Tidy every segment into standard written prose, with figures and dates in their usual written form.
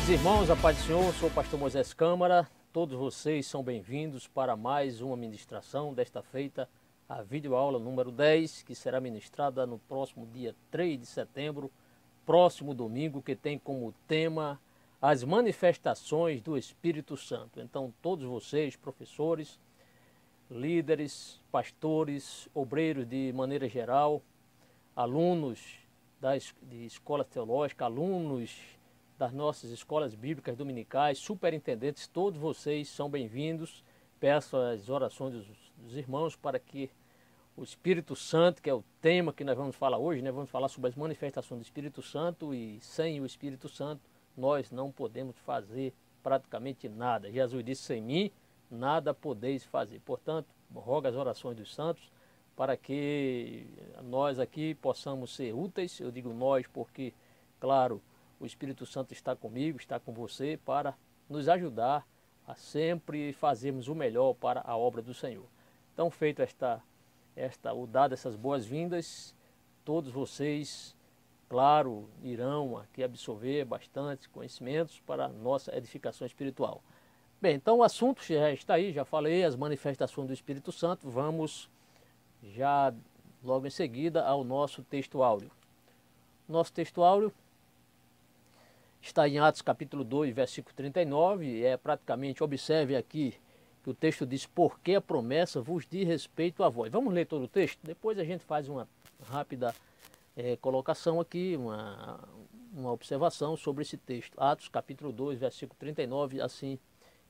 Queridos irmãos, a paz do Senhor, sou o pastor Moisés Câmara, todos vocês são bem-vindos para mais uma ministração, desta feita a videoaula número 10, que será ministrada no próximo dia 3 de setembro, próximo domingo, que tem como tema as manifestações do Espírito Santo. Então, todos vocês, professores, líderes, pastores, obreiros de maneira geral, alunos de escola teológica, alunos das nossas escolas bíblicas dominicais, superintendentes, todos vocês são bem-vindos. Peço as orações dos irmãos para que o Espírito Santo, que é o tema que nós vamos falar hoje, né? Vamos falar sobre as manifestações do Espírito Santo, e sem o Espírito Santo nós não podemos fazer praticamente nada. Jesus disse: sem mim nada podeis fazer. Portanto, rogo as orações dos santos para que nós aqui possamos ser úteis. Eu digo nós porque, claro, o Espírito Santo está comigo, está com você, para nos ajudar a sempre fazermos o melhor para a obra do Senhor. Então, feito dado essas boas-vindas, todos vocês, claro, irão aqui absorver bastante conhecimentos para a nossa edificação espiritual. Bem, então o assunto já está aí, já falei, as manifestações do Espírito Santo. Vamos já logo em seguida ao nosso texto áureo. Nosso texto áureo está em Atos capítulo 2, versículo 39, praticamente, observe aqui, que o texto diz: porque a promessa vos diz respeito a vós. Vamos ler todo o texto? Depois a gente faz uma rápida colocação aqui, uma observação sobre esse texto. Atos capítulo 2, versículo 39, assim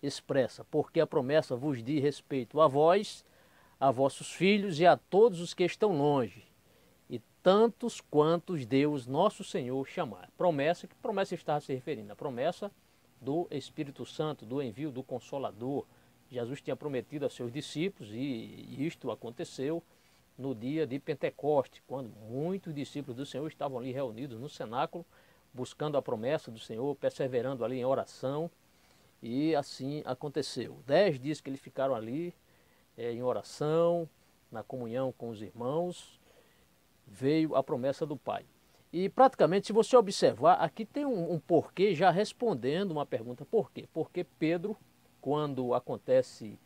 expressa: porque a promessa vos diz respeito a vós, a vossos filhos e a todos os que estão longe, e tantos quantos Deus nosso Senhor chamar. Promessa, que promessa está se referindo? A promessa do Espírito Santo, do envio do Consolador. Jesus tinha prometido a seus discípulos, e isto aconteceu no dia de Pentecoste, quando muitos discípulos do Senhor estavam ali reunidos no cenáculo, buscando a promessa do Senhor, perseverando ali em oração, e assim aconteceu. 10 dias que eles ficaram ali em oração, na comunhão com os irmãos, veio a promessa do Pai. E praticamente, se você observar, aqui tem um porquê já respondendo uma pergunta: por quê? Porque Pedro, quando acontece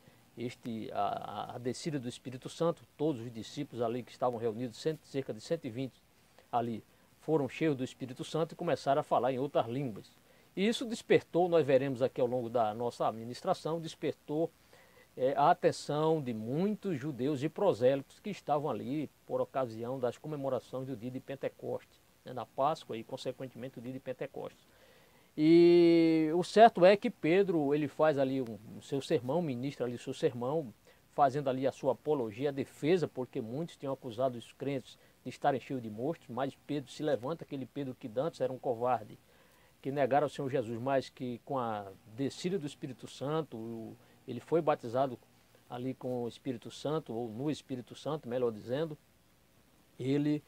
a descida do Espírito Santo, todos os discípulos ali que estavam reunidos, cerca de 120 ali, foram cheios do Espírito Santo e começaram a falar em outras línguas. E isso despertou, nós veremos aqui ao longo da nossa administração, despertou a atenção de muitos judeus e prosélitos que estavam ali por ocasião das comemorações do dia de Pentecostes, né, na Páscoa e consequentemente o dia de Pentecostes. E o certo é que Pedro, ele faz ali o seu sermão, ministra ali o seu sermão, fazendo ali a sua apologia, a defesa, porque muitos tinham acusado os crentes de estarem cheios de monstros, mas Pedro se levanta, aquele Pedro que antes era um covarde, que negaram o Senhor Jesus, mas que com a descida do Espírito Santo, ele foi batizado ali com o Espírito Santo, ou no Espírito Santo, melhor dizendo. Ele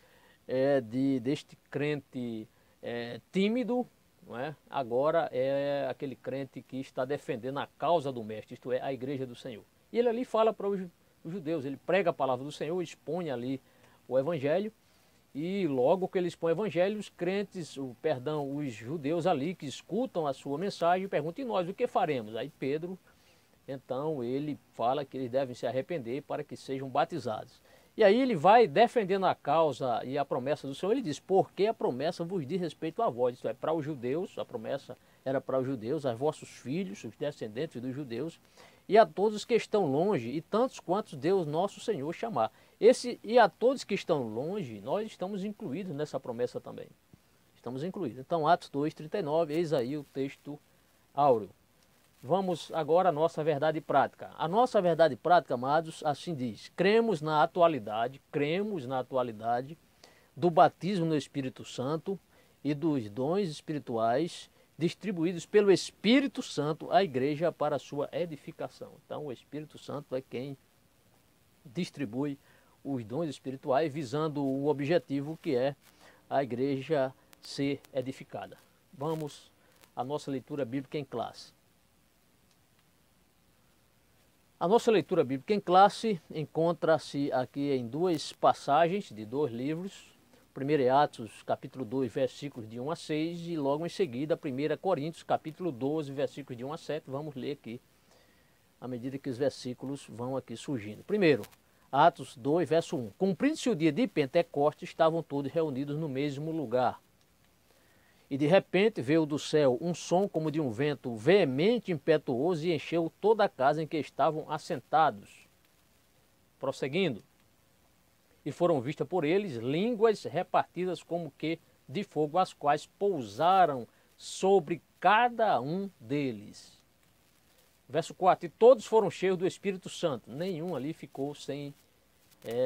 deste crente tímido, não é? Agora é aquele crente que está defendendo a causa do Mestre, isto é, a igreja do Senhor. E ele ali fala para os judeus, ele prega a palavra do Senhor, expõe ali o Evangelho, e logo que ele expõe o Evangelho, os crentes, os judeus ali que escutam a sua mensagem perguntam: e nós, o que faremos? Aí Pedro, então, ele fala que eles devem se arrepender para que sejam batizados. E aí ele vai defendendo a causa e a promessa do Senhor. Ele diz: porque a promessa vos diz respeito a vós. Isto é, para os judeus, a promessa era para os judeus, a vossos filhos, os descendentes dos judeus, e a todos que estão longe, e tantos quantos Deus nosso Senhor chamar. E a todos que estão longe, nós estamos incluídos nessa promessa também. Estamos incluídos. Então, Atos 2, 39, eis aí o texto áureo. Vamos agora à nossa verdade prática. A nossa verdade prática, amados, assim diz: cremos na atualidade do batismo no Espírito Santo e dos dons espirituais distribuídos pelo Espírito Santo à igreja para a sua edificação. Então, o Espírito Santo é quem distribui os dons espirituais, visando o objetivo que é a igreja ser edificada. Vamos à nossa leitura bíblica em classe. A nossa leitura bíblica em classe encontra-se aqui em duas passagens de 2 livros. Primeiro é Atos, capítulo 2, versículos de 1 a 6, e logo em seguida, 1 Coríntios, capítulo 12, versículos de 1 a 7. Vamos ler aqui, à medida que os versículos vão aqui surgindo. Primeiro, Atos 2, verso 1. Cumprindo-se o dia de Pentecostes, estavam todos reunidos no mesmo lugar. E de repente veio do céu um som como de um vento veemente e impetuoso e encheu toda a casa em que estavam assentados. Prosseguindo. E foram vistas por eles línguas repartidas como que de fogo, as quais pousaram sobre cada um deles. Verso 4. E todos foram cheios do Espírito Santo. Nenhum ali ficou sem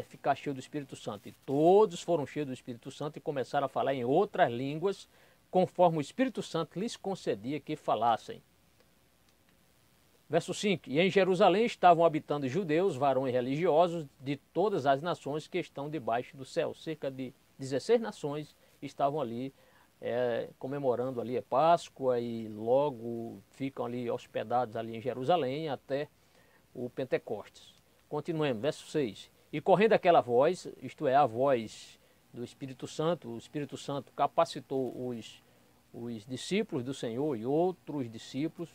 ficar cheio do Espírito Santo. E todos foram cheios do Espírito Santo e começaram a falar em outras línguas, conforme o Espírito Santo lhes concedia que falassem. Verso 5. E em Jerusalém estavam habitando judeus, varões religiosos de todas as nações que estão debaixo do céu. Cerca de 16 nações estavam ali comemorando ali a Páscoa e logo ficam ali hospedados ali em Jerusalém até o Pentecostes. Continuemos, verso 6. E correndo aquela voz, isto é, a voz do Espírito Santo, o Espírito Santo capacitou os discípulos do Senhor e outros discípulos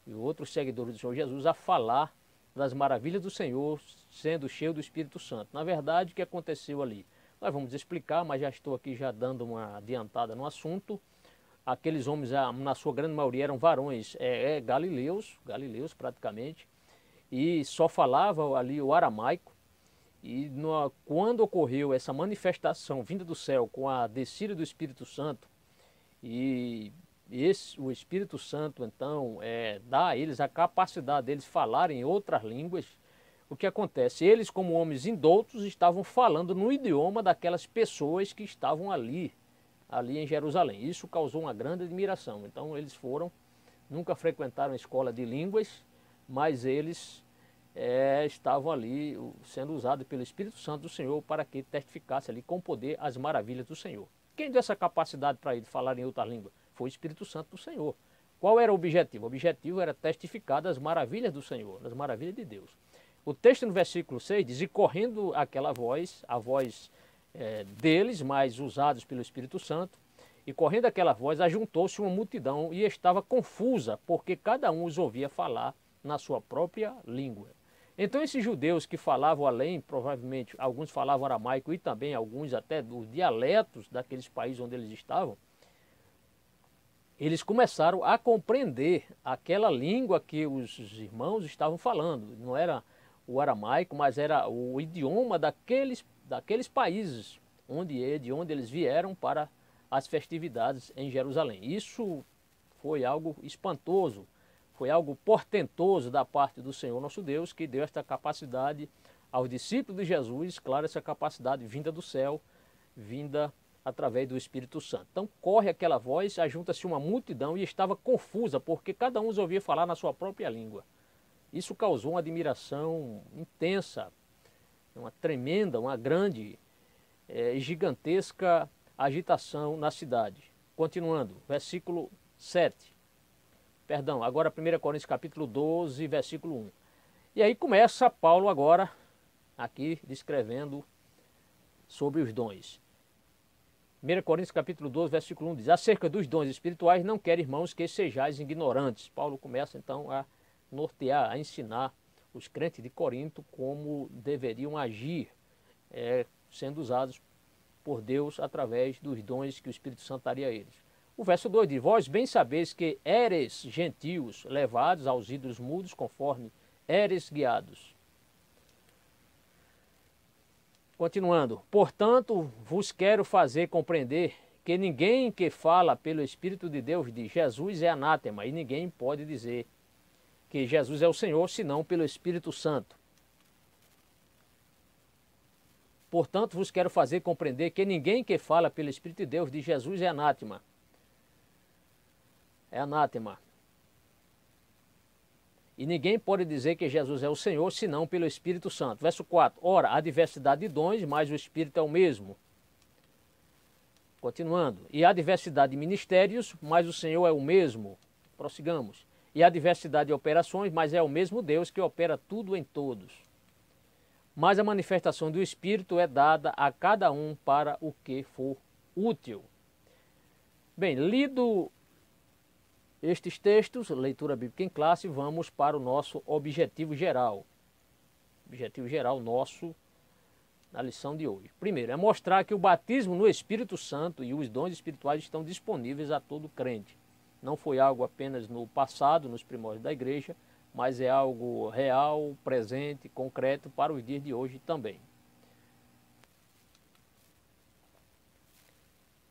e outros seguidores do Senhor Jesus a falar das maravilhas do Senhor, sendo cheio do Espírito Santo. Na verdade, o que aconteceu ali? Nós vamos explicar, mas já estou aqui já dando uma adiantada no assunto. Aqueles homens, na sua grande maioria, eram varões galileus praticamente, e só falavam ali o aramaico. E quando ocorreu essa manifestação vinda do céu com a descida do Espírito Santo, o Espírito Santo, então, dá a eles a capacidade deles falarem em outras línguas. O que acontece? Eles, como homens indoutos, estavam falando no idioma daquelas pessoas que estavam ali em Jerusalém. Isso causou uma grande admiração. Então, eles nunca frequentaram a escola de línguas, mas eles estavam ali sendo usados pelo Espírito Santo do Senhor para que testificasse ali com poder as maravilhas do Senhor. Quem deu essa capacidade para eles falarem em outra língua? Foi o Espírito Santo do Senhor. Qual era o objetivo? O objetivo era testificar das maravilhas do Senhor, das maravilhas de Deus. O texto no versículo 6 diz, e correndo aquela voz, a voz deles, mas usados pelo Espírito Santo, e correndo aquela voz, ajuntou-se uma multidão e estava confusa, porque cada um os ouvia falar na sua própria língua. Então esses judeus que falavam além, provavelmente alguns falavam aramaico e também alguns até dos dialetos daqueles países onde eles estavam, eles começaram a compreender aquela língua que os irmãos estavam falando. Não era o aramaico, mas era o idioma daqueles países de onde eles vieram para as festividades em Jerusalém. Isso foi algo espantoso, foi algo portentoso da parte do Senhor nosso Deus, que deu esta capacidade aos discípulos de Jesus, claro, essa capacidade vinda do céu, vinda através do Espírito Santo. Então corre aquela voz, ajunta-se uma multidão e estava confusa, porque cada um os ouvia falar na sua própria língua. Isso causou uma admiração intensa, uma tremenda, uma grande, gigantesca agitação na cidade. Continuando, versículo 7. Perdão, agora 1 Coríntios capítulo 12, versículo 1. E aí começa Paulo agora, aqui descrevendo sobre os dons. 1 Coríntios capítulo 12, versículo 1 diz, acerca dos dons espirituais, não quero, irmãos, que sejais ignorantes. Paulo começa então a nortear, a ensinar os crentes de Corinto como deveriam agir, sendo usados por Deus através dos dons que o Espírito Santo daria a eles. O verso 2 diz, vós bem sabeis que éreis gentios levados aos ídolos mudos, conforme éreis guiados. Continuando, portanto, vos quero fazer compreender que ninguém que fala pelo Espírito de Deus diz Jesus é anátema, e ninguém pode dizer que Jesus é o Senhor, senão pelo Espírito Santo. Portanto, vos quero fazer compreender que ninguém que fala pelo Espírito de Deus diz Jesus é anátema. É anátema. E ninguém pode dizer que Jesus é o Senhor, senão pelo Espírito Santo. Verso 4. Ora, há diversidade de dons, mas o Espírito é o mesmo. Continuando. E há diversidade de ministérios, mas o Senhor é o mesmo. Prossigamos. E há diversidade de operações, mas é o mesmo Deus que opera tudo em todos. mas a manifestação do Espírito é dada a cada um para o que for útil. Bem, lido estes textos, leitura bíblica em classe, vamos para o nosso objetivo geral. Objetivo geral nosso na lição de hoje. Primeiro, é mostrar que o batismo no Espírito Santo e os dons espirituais estão disponíveis a todo crente. Não foi algo apenas no passado, nos primórdios da igreja, mas é algo real, presente, concreto para os dias de hoje também.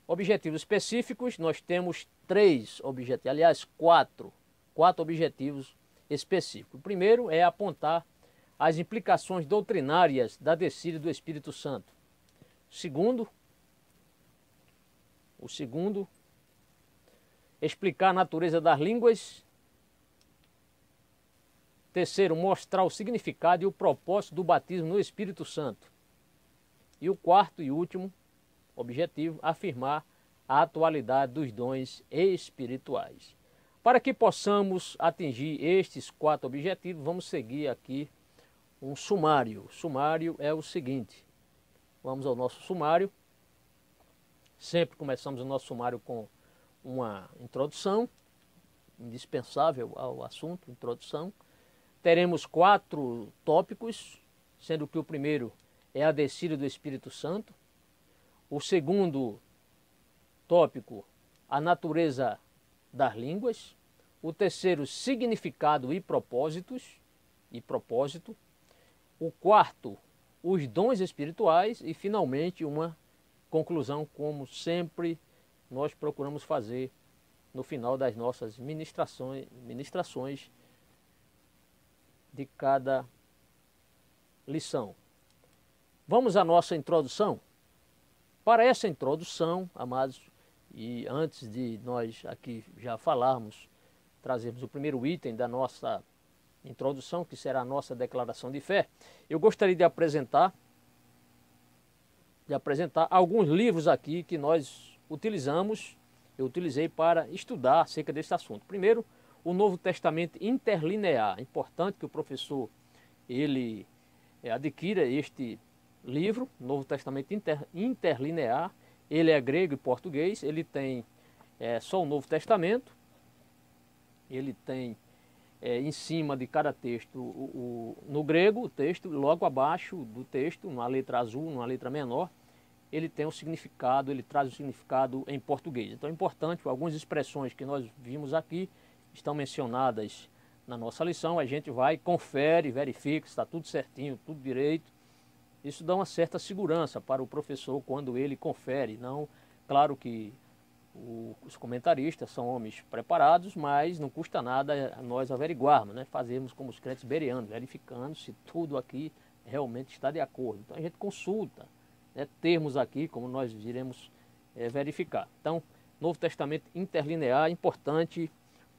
Objetivos específicos, nós temos 3 objetivos, aliás 4 objetivos específicos. O primeiro é apontar as implicações doutrinárias da descida do Espírito Santo. O segundo, explicar a natureza das línguas. Terceiro, mostrar o significado e o propósito do batismo no Espírito Santo. E o quarto e último objetivo, afirmar a atualidade dos dons espirituais. Para que possamos atingir estes 4 objetivos, vamos seguir aqui um sumário. O sumário é o seguinte, vamos ao nosso sumário. Sempre começamos o nosso sumário com uma introdução, indispensável ao assunto, introdução. Teremos 4 tópicos, sendo que o primeiro é a descida do Espírito Santo. O segundo tópico, a natureza das línguas. O terceiro, significado e propósito. O quarto, os dons espirituais. E finalmente uma conclusão, como sempre nós procuramos fazer no final das nossas ministrações de cada lição. Vamos à nossa introdução? Para essa introdução, amados, e antes de nós aqui já falarmos, trazermos o primeiro item da nossa introdução, que será a nossa declaração de fé, eu gostaria de apresentar alguns livros aqui que nós eu utilizei para estudar acerca desse assunto. Primeiro, o Novo Testamento Interlinear. É importante que o professor ele adquira este livro, Novo Testamento Interlinear. Ele é grego e português, ele tem só o Novo Testamento, ele tem em cima de cada texto, no grego, o texto, logo abaixo do texto, uma letra azul, uma letra menor, ele tem o significado, ele traz o significado em português. Então é importante, algumas expressões que nós vimos aqui estão mencionadas na nossa lição, a gente vai, confere, verifica se está tudo certinho, tudo direito. Isso dá uma certa segurança para o professor quando ele confere. Não, claro que os comentaristas são homens preparados, mas não custa nada nós averiguarmos, né? Fazermos como os crentes bereanos, verificando se tudo aqui realmente está de acordo. Então a gente consulta, né, termos aqui, como nós iremos verificar. Então, Novo Testamento Interlinear, importante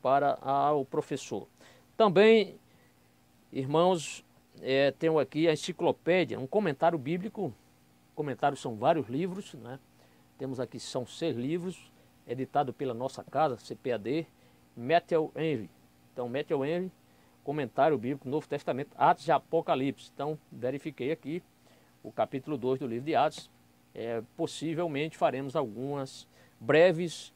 para o professor. Também, irmãos, tenho aqui a enciclopédia, um comentário bíblico. Comentários são vários livros, né? Temos aqui, são 6 livros, editado pela nossa casa, CPAD, Matthew Henry. Então, Matthew Henry, comentário bíblico, Novo Testamento, Atos e Apocalipse. Então, verifiquei aqui o capítulo 2 do livro de Atos. Possivelmente faremos algumas breves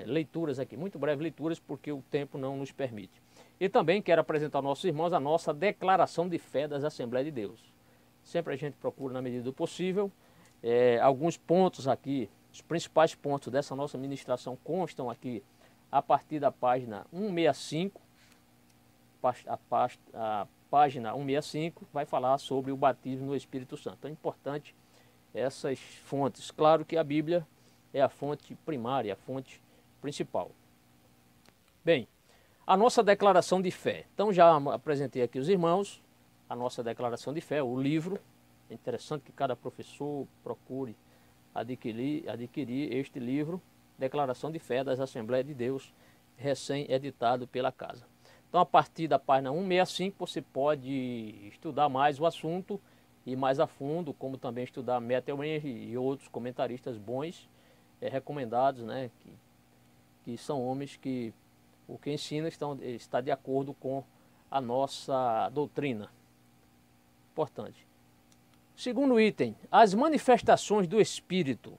leituras aqui, muito breves leituras, porque o tempo não nos permite. E também quero apresentar aos nossos irmãos a nossa declaração de fé das Assembleias de Deus. Sempre a gente procura, na medida do possível, alguns pontos aqui, os principais pontos dessa nossa ministração constam aqui a partir da página 165. A página 165 vai falar sobre o batismo no Espírito Santo. É importante essas fontes. Claro que a Bíblia é a fonte primária, a fonte principal. Bem, a nossa declaração de fé. Então já apresentei aqui os irmãos a nossa declaração de fé, o livro. É interessante que cada professor procure adquirir este livro, Declaração de Fé das Assembleias de Deus, recém-editado pela casa. Então, a partir da página 165, você pode estudar mais o assunto e mais a fundo, como também estudar Matthew Henry e outros comentaristas bons, recomendados, né, que são homens que o que ensina está de acordo com a nossa doutrina. importante. Segundo item, as manifestações do Espírito,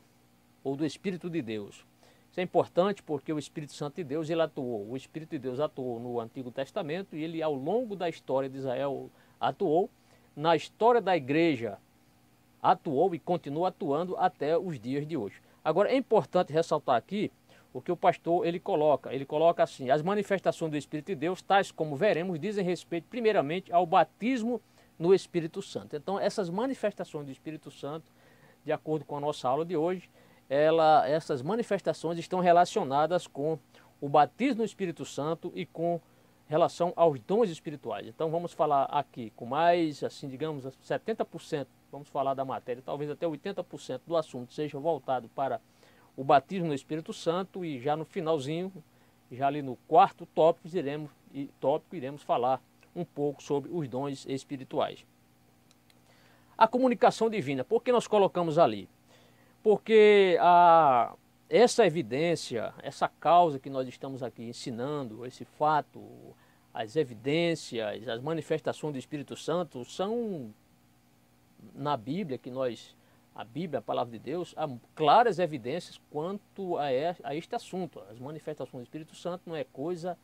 ou do Espírito de Deus. Isso é importante porque o Espírito Santo de Deus, ele atuou. O Espírito de Deus atuou no Antigo Testamento e ele, ao longo da história de Israel, atuou. Na história da igreja, atuou e continua atuando até os dias de hoje. Agora, é importante ressaltar aqui o que o pastor ele coloca assim: as manifestações do Espírito de Deus, tais como veremos, dizem respeito primeiramente ao batismo no Espírito Santo. Então, essas manifestações do Espírito Santo, de acordo com a nossa aula de hoje, essas manifestações estão relacionadas com o batismo no Espírito Santo e com relação aos dons espirituais. Então vamos falar aqui com mais, assim, digamos, 70%, vamos falar da matéria, talvez até 80% do assunto seja voltado para o batismo no Espírito Santo, e já no finalzinho, já ali no quarto tópico, iremos falar um pouco sobre os dons espirituais. A comunicação divina, por que nós colocamos ali? Porque essa evidência, essa causa que nós estamos aqui ensinando, esse fato, as evidências, as manifestações do Espírito Santo são, na Bíblia, a Bíblia, a Palavra de Deus, há claras evidências quanto a este assunto. As manifestações do Espírito Santo não é coisa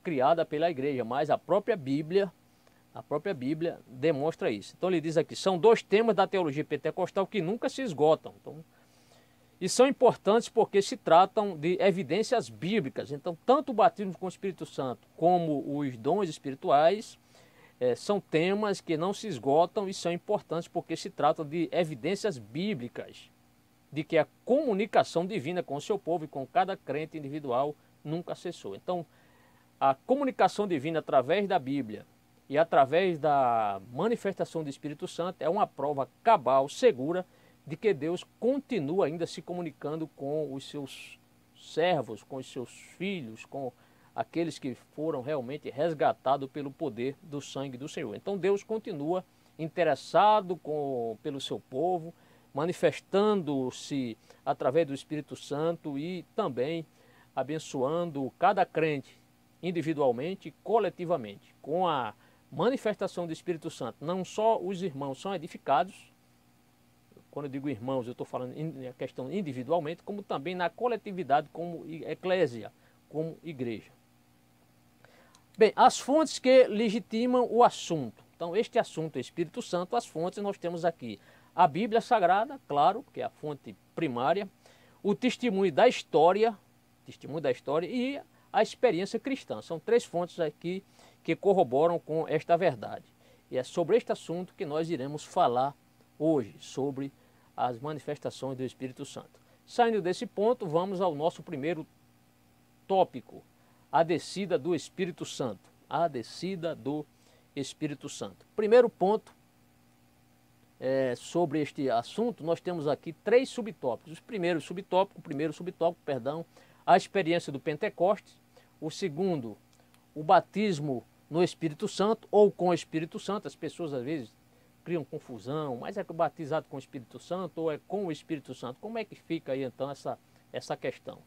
criada pela igreja, mas a própria Bíblia demonstra isso. Então ele diz aqui, são dois temas da teologia pentecostal que nunca se esgotam. Então, e são importantes porque se tratam de evidências bíblicas. Então, tanto o batismo com o Espírito Santo como os dons espirituais são temas que não se esgotam e são importantes porque se tratam de evidências bíblicas de que a comunicação divina com o seu povo e com cada crente individual nunca cessou. Então, a comunicação divina através da Bíblia e através da manifestação do Espírito Santo é uma prova cabal, segura, de que Deus continua ainda se comunicando com os seus servos, com os seus filhos, com aqueles que foram realmente resgatados pelo poder do sangue do Senhor. Então Deus continua interessado pelo seu povo, manifestando-se através do Espírito Santo e também abençoando cada crente individualmente e coletivamente. Com a manifestação do Espírito Santo, não só os irmãos são edificados, quando eu digo irmãos, eu estou falando em questão individualmente, como também na coletividade, como eclésia, como igreja. Bem, as fontes que legitimam o assunto. Então, este assunto, o Espírito Santo, as fontes nós temos aqui. A Bíblia Sagrada, claro, que é a fonte primária, o testemunho da história e a experiência cristã. São três fontes aqui que corroboram com esta verdade. E é sobre este assunto que nós iremos falar hoje, sobre as manifestações do Espírito Santo. Saindo desse ponto, vamos ao nosso primeiro tópico, a descida do Espírito Santo. A descida do Espírito Santo. Primeiro ponto sobre este assunto, nós temos aqui três subtópicos. O primeiro subtópico, a experiência do Pentecostes. O segundo, o batismo no Espírito Santo ou com o Espírito Santo. As pessoas às vezes criam confusão, mas é batizado com o Espírito Santo ou é com o Espírito Santo? Como é que fica aí então essa questão?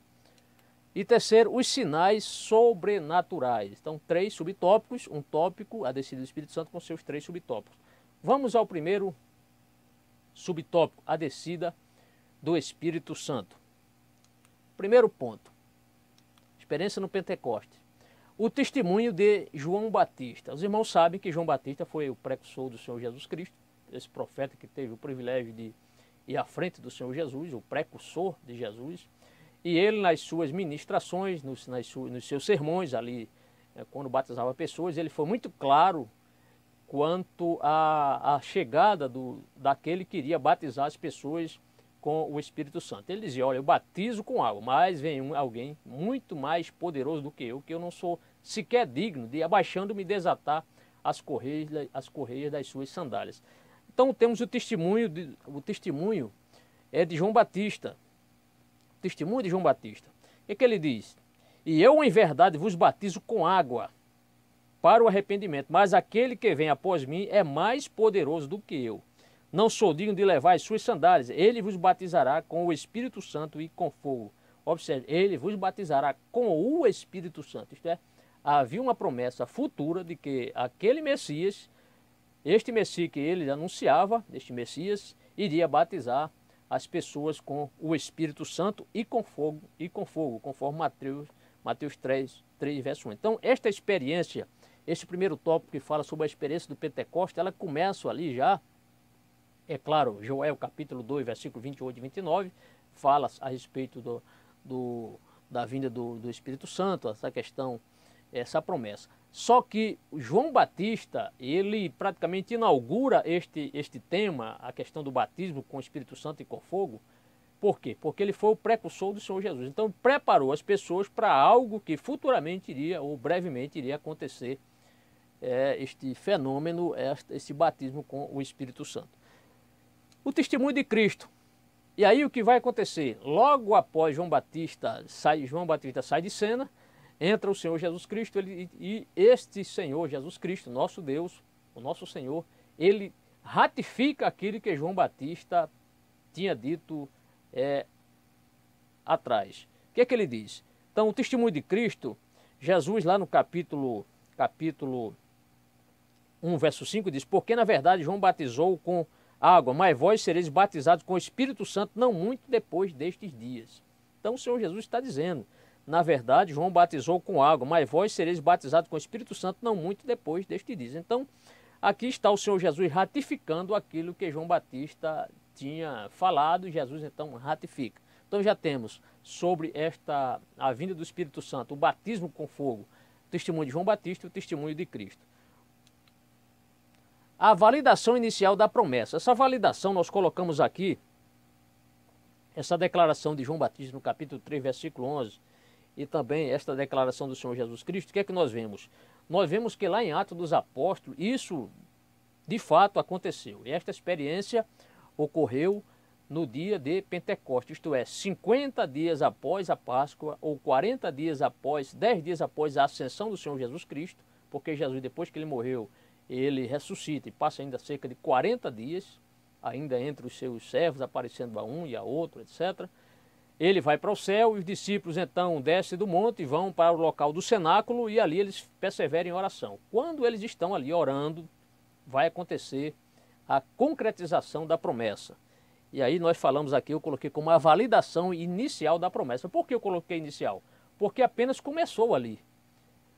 E terceiro, os sinais sobrenaturais. Então, três subtópicos, um tópico, a descida do Espírito Santo com seus três subtópicos. Vamos ao primeiro subtópico, a descida do Espírito Santo. Primeiro ponto, experiência no Pentecostes. O testemunho de João Batista. Os irmãos sabem que João Batista foi o precursor do Senhor Jesus Cristo, esse profeta que teve o privilégio de ir à frente do Senhor Jesus, o precursor de Jesus. E ele, nas suas ministrações, nos seus sermões ali, quando batizava pessoas, ele foi muito claro quanto à chegada daquele que iria batizar as pessoas com o Espírito Santo. Ele dizia, olha, eu batizo com água, mas vem alguém muito mais poderoso do que eu não sou sequer digno de, abaixando-me, desatar as correias das suas sandálias. Então temos o testemunho é de João Batista. O testemunho de João Batista. O que ele diz? E eu, em verdade, vos batizo com água para o arrependimento, mas aquele que vem após mim é mais poderoso do que eu. Não sou digno de levar as suas sandálias. Ele vos batizará com o Espírito Santo e com fogo. Observe, ele vos batizará com o Espírito Santo. Isto é, havia uma promessa futura de que aquele Messias este Messias que ele anunciava, este Messias, iria batizar as pessoas com o Espírito Santo e com fogo, conforme Mateus 3, verso 1. Então, esta experiência, este primeiro tópico que fala sobre a experiência do Pentecostes, ela começa ali já, é claro, Joel capítulo 2, versículo 28 e 29, fala a respeito da vinda do Espírito Santo, essa questão, essa promessa. Só que João Batista, ele praticamente inaugura este tema, a questão do batismo com o Espírito Santo e com fogo. Por quê? Porque ele foi o precursor do Senhor Jesus. Então preparou as pessoas para algo que futuramente iria, ou brevemente iria acontecer, este fenômeno, esse batismo com o Espírito Santo. O testemunho de Cristo. E aí o que vai acontecer? Logo após João Batista sai de cena, entra o Senhor Jesus Cristo, e este Senhor Jesus Cristo, nosso Deus, o nosso Senhor, ele ratifica aquilo que João Batista tinha dito atrás. O que é que ele diz? Então, o testemunho de Cristo, Jesus lá no capítulo 1, verso 5 diz: porque na verdade João batizou com água, mas vós sereis batizados com o Espírito Santo não muito depois destes dias. Então o Senhor Jesus está dizendo, na verdade João batizou com água, mas vós sereis batizados com o Espírito Santo não muito depois destes dias. Então aqui está o Senhor Jesus ratificando aquilo que João Batista tinha falado, e Jesus então ratifica. Então já temos sobre a vinda do Espírito Santo, o batismo com fogo, o testemunho de João Batista e o testemunho de Cristo. A validação inicial da promessa. Essa validação nós colocamos aqui, essa declaração de João Batista no capítulo 3, versículo 11, e também esta declaração do Senhor Jesus Cristo. O que é que nós vemos? Nós vemos que lá em Atos dos Apóstolos, isso de fato aconteceu. E esta experiência ocorreu no dia de Pentecostes, isto é, 50 dias após a Páscoa, ou 40 dias após, 10 dias após a ascensão do Senhor Jesus Cristo, porque Jesus, depois que ele morreu, ele ressuscita e passa ainda cerca de 40 dias, ainda entre os seus servos, aparecendo a um e a outro, etc. Ele vai para o céu e os discípulos então descem do monte e vão para o local do cenáculo, e ali eles perseveram em oração. Quando eles estão ali orando, vai acontecer a concretização da promessa. E aí nós falamos aqui, eu coloquei como a validação inicial da promessa. Por que eu coloquei inicial? Porque apenas começou ali.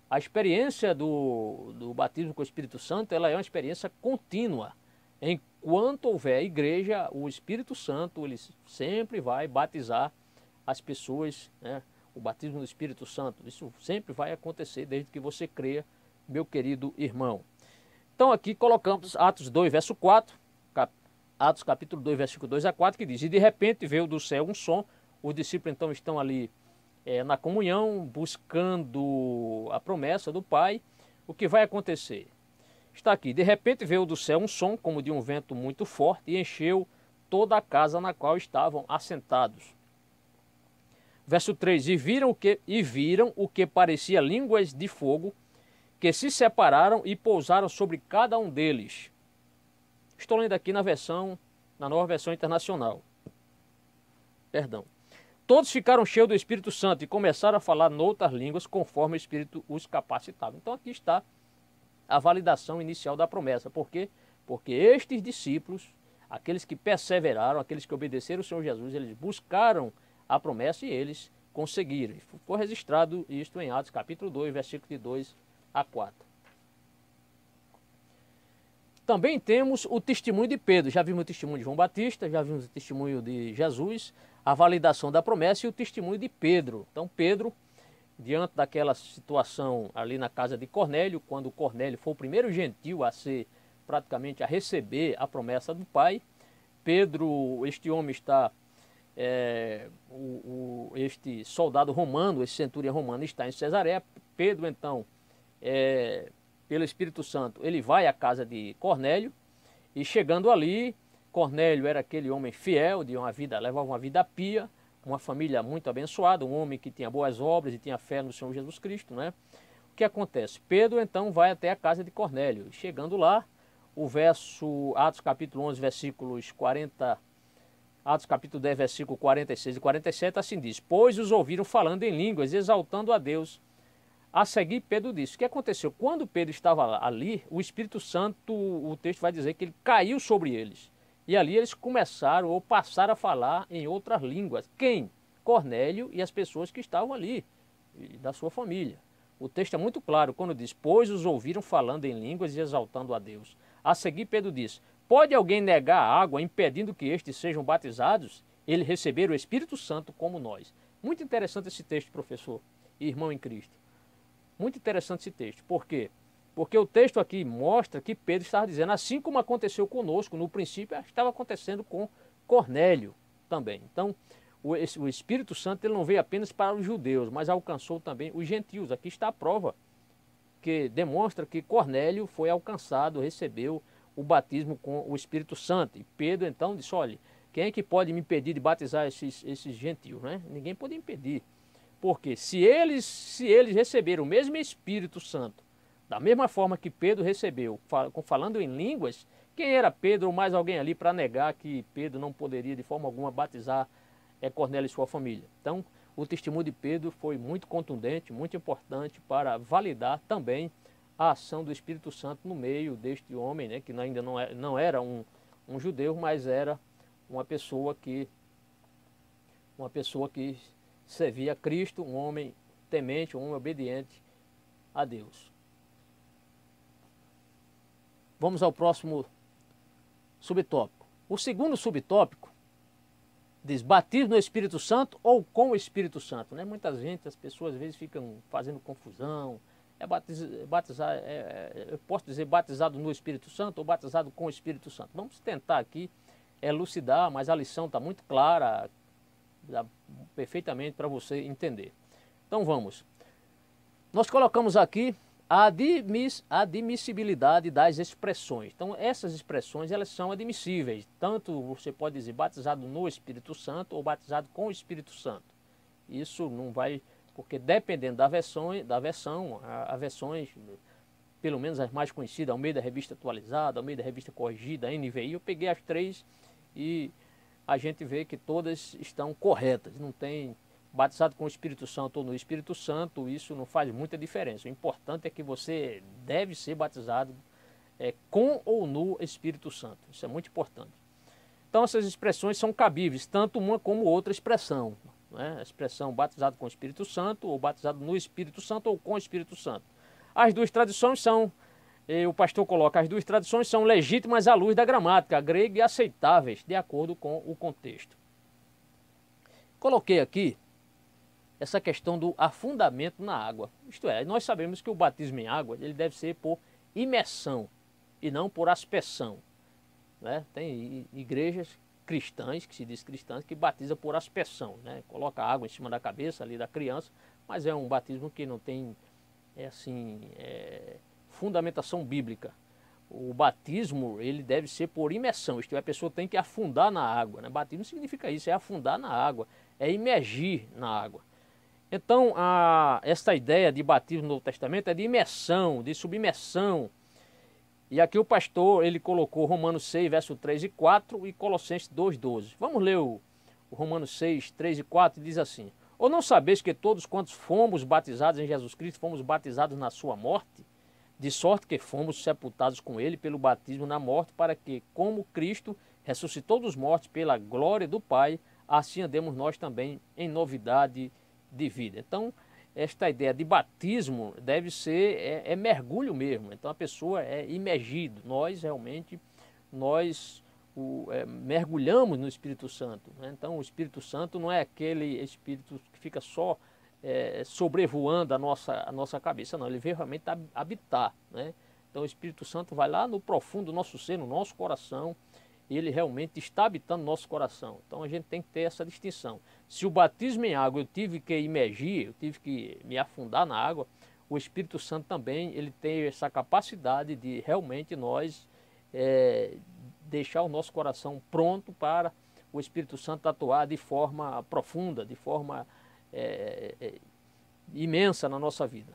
A experiência do batismo com o Espírito Santo, ela é uma experiência contínua. Enquanto houver igreja, o Espírito Santo, ele sempre vai batizar as pessoas, né? O batismo do Espírito Santo, isso sempre vai acontecer desde que você creia, meu querido irmão. Então aqui colocamos Atos 2, verso 4, Atos capítulo 2, versículo 2 a 4, que diz: e de repente veio do céu um som, os discípulos então estão ali na comunhão, buscando a promessa do Pai. O que vai acontecer? Está aqui: de repente veio do céu um som, como de um vento muito forte, e encheu toda a casa na qual estavam assentados. Verso 3, e viram o que parecia línguas de fogo, que se separaram e pousaram sobre cada um deles. Estou lendo aqui na nova versão internacional. Perdão. Todos ficaram cheios do Espírito Santo e começaram a falar noutras línguas, conforme o Espírito os capacitava. Então aqui está a validação inicial da promessa. Por quê? Porque estes discípulos, aqueles que perseveraram, aqueles que obedeceram o Senhor Jesus, eles buscaram a promessa e eles conseguiram. Foi registrado isto em Atos capítulo 2, versículo de 2 a 4. Também temos o testemunho de Pedro. Já vimos o testemunho de João Batista, já vimos o testemunho de Jesus, a validação da promessa e o testemunho de Pedro. Então Pedro, diante daquela situação ali na casa de Cornélio, quando Cornélio foi o primeiro gentil a receber a promessa do Pai, Pedro, este homem está, este soldado romano, esse centurião romano está em Cesareia. Pedro então, pelo Espírito Santo, ele vai à casa de Cornélio, e chegando ali, Cornélio era aquele homem fiel, levava uma vida pia, uma família muito abençoada, um homem que tinha boas obras e tinha fé no Senhor Jesus Cristo, né? O que acontece? Pedro então vai até a casa de Cornélio. Chegando lá, Atos capítulo 11, versículos 40, Atos capítulo 10, versículo 46 e 47, assim diz: pois os ouviram falando em línguas, exaltando a Deus. A seguir, Pedro disse, o que aconteceu? Quando Pedro estava ali, o Espírito Santo, o texto vai dizer que ele caiu sobre eles. E ali eles começaram ou passaram a falar em outras línguas. Quem? Cornélio e as pessoas que estavam ali, da sua família. O texto é muito claro quando diz, pois os ouviram falando em línguas e exaltando a Deus. A seguir, Pedro diz, pode alguém negar a água, impedindo que estes sejam batizados? Ele receber o Espírito Santo como nós. Muito interessante esse texto, professor e irmão em Cristo. Muito interessante esse texto. Por quê? Porque o texto aqui mostra que Pedro estava dizendo, assim como aconteceu conosco, no princípio estava acontecendo com Cornélio também. Então, o Espírito Santo ele não veio apenas para os judeus, mas alcançou também os gentios. Aqui está a prova que demonstra que Cornélio foi alcançado, recebeu o batismo com o Espírito Santo. E Pedro então disse, olha, quem é que pode me impedir de batizar esses gentios? Né? Ninguém pode impedir. Porque se eles receberam o mesmo Espírito Santo, da mesma forma que Pedro recebeu, falando em línguas, quem era Pedro ou mais alguém ali para negar que Pedro não poderia de forma alguma batizar Cornélio e sua família? Então, o testemunho de Pedro foi muito contundente, muito importante para validar também a ação do Espírito Santo no meio deste homem, né, que ainda não era um judeu, mas era uma pessoa que servia a Cristo, um homem temente, um homem obediente a Deus. Vamos ao próximo subtópico. O segundo subtópico diz batismo no Espírito Santo ou com o Espírito Santo. Né? As pessoas às vezes ficam fazendo confusão. Eu posso dizer batizado no Espírito Santo ou batizado com o Espírito Santo. Vamos tentar aqui elucidar, mas a lição está muito clara, dá perfeitamente para você entender. Então vamos. Nós colocamos aqui a admissibilidade das expressões. Então essas expressões elas são admissíveis. Tanto você pode dizer batizado no Espírito Santo ou batizado com o Espírito Santo. Isso não vai, porque dependendo da versão, há versões, pelo menos as mais conhecidas, Almeida Revista Atualizada, Almeida Revista Corrigida, NVI, eu peguei as três e a gente vê que todas estão corretas. Não tem batizado com o Espírito Santo ou no Espírito Santo, isso não faz muita diferença. O importante é que você deve ser batizado com ou no Espírito Santo. Isso é muito importante. Então essas expressões são cabíveis, tanto uma como outra expressão. Né? A expressão batizado com o Espírito Santo, ou batizado no Espírito Santo, ou com o Espírito Santo. As duas tradições são, o pastor coloca, as duas tradições são legítimas à luz da gramática grega e aceitáveis, de acordo com o contexto. Coloquei aqui essa questão do afundamento na água. Isto é, nós sabemos que o batismo em água ele deve ser por imersão e não por aspersão. Né? Tem igrejas cristãs, que se diz cristãs, que batizam por aspersão. Né? Coloca água em cima da cabeça ali da criança, mas é um batismo que não tem fundamentação bíblica. O batismo ele deve ser por imersão, isto é, a pessoa tem que afundar na água. Né? Batismo significa isso, é afundar na água, é imergir na água. Então, esta ideia de batismo no Novo Testamento é de imersão, de submersão. E aqui o pastor, ele colocou Romanos 6, verso 3 e 4 e Colossenses 2, 12. Vamos ler o Romanos 6, 3 e 4, e diz assim: ou não sabeis que todos quantos fomos batizados em Jesus Cristo, fomos batizados na sua morte? De sorte que fomos sepultados com ele pelo batismo na morte, para que, como Cristo ressuscitou dos mortos pela glória do Pai, assim andemos nós também em novidade de vida. Então, esta ideia de batismo deve ser mergulho mesmo. Então a pessoa é imergido. Nós realmente mergulhamos no Espírito Santo. Né? Então o Espírito Santo não é aquele Espírito que fica só sobrevoando a nossa cabeça, não. Ele veio realmente habitar. Né? Então o Espírito Santo vai lá no profundo do nosso ser, no nosso coração. Ele realmente está habitando no nosso coração. Então a gente tem que ter essa distinção. Se o batismo em água eu tive que imergir, eu tive que me afundar na água, o Espírito Santo também ele tem essa capacidade de realmente nós deixar o nosso coração pronto para o Espírito Santo atuar de forma profunda, de forma imensa na nossa vida.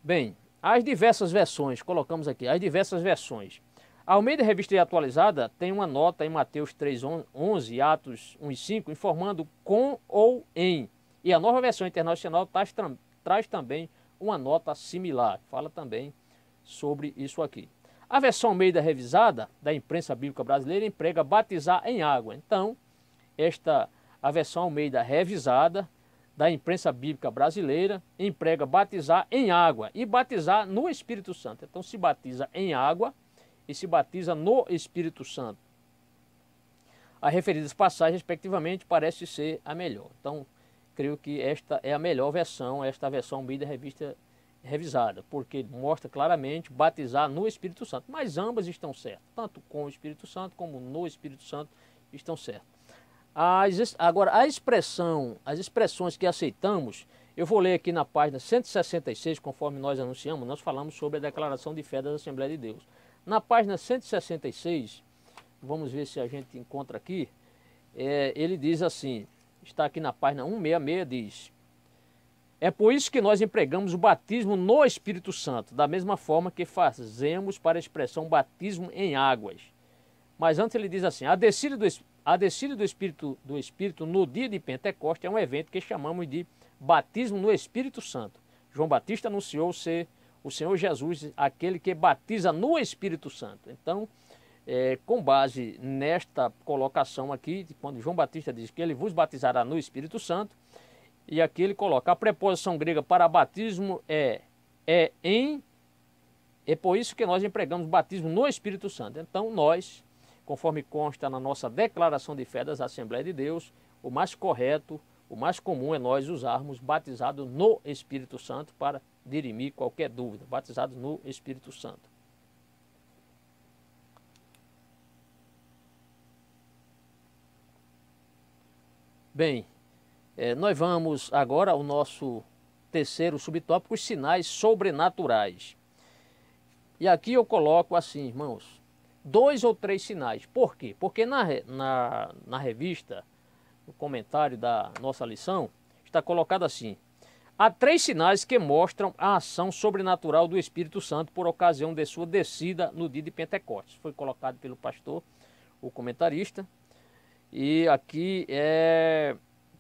Bem, as diversas versões, colocamos aqui, as diversas versões. A Almeida Revista Atualizada tem uma nota em Mateus 3:11 e Atos 1:5, informando com ou em. E a nova versão internacional traz também uma nota similar, fala também sobre isso aqui. A versão Almeida revisada da imprensa bíblica brasileira emprega batizar em água. Então, a versão Almeida revisada da imprensa bíblica brasileira emprega batizar em água e batizar no Espírito Santo. Então, se batiza em água e se batiza no Espírito Santo. As referidas passagens, respectivamente, parece ser a melhor. Então, creio que esta é a melhor versão, esta versão Almeida revisada, porque mostra claramente batizar no Espírito Santo. Mas ambas estão certas, tanto com o Espírito Santo como no Espírito Santo estão certas. Agora, as expressões que aceitamos, eu vou ler aqui na página 166, conforme nós anunciamos, nós falamos sobre a declaração de fé da Assembleia de Deus. Na página 166, vamos ver se a gente encontra aqui, ele diz assim, está aqui na página 166, diz: é por isso que nós empregamos o batismo no Espírito Santo, da mesma forma que fazemos para a expressão batismo em águas. Mas antes ele diz assim, a descida do Espírito no dia de Pentecostes é um evento que chamamos de batismo no Espírito Santo. João Batista anunciou ser o Senhor Jesus, aquele que batiza no Espírito Santo. Então, com base nesta colocação aqui, quando João Batista diz que ele vos batizará no Espírito Santo, e aqui ele coloca a preposição grega para batismo é por isso que nós empregamos batismo no Espírito Santo. Então nós, conforme consta na nossa declaração de fé das Assembleias de Deus, o mais correto, o mais comum é nós usarmos batizado no Espírito Santo para dirimir qualquer dúvida, batizado no Espírito Santo. Bem, nós vamos agora ao nosso terceiro subtópico, os sinais sobrenaturais. E aqui eu coloco assim, irmãos, 2 ou 3 sinais. Por quê? Porque na revista, no comentário da nossa lição, está colocado assim: há 3 sinais que mostram a ação sobrenatural do Espírito Santo por ocasião de sua descida no dia de Pentecostes. Foi colocado pelo pastor, o comentarista. E aqui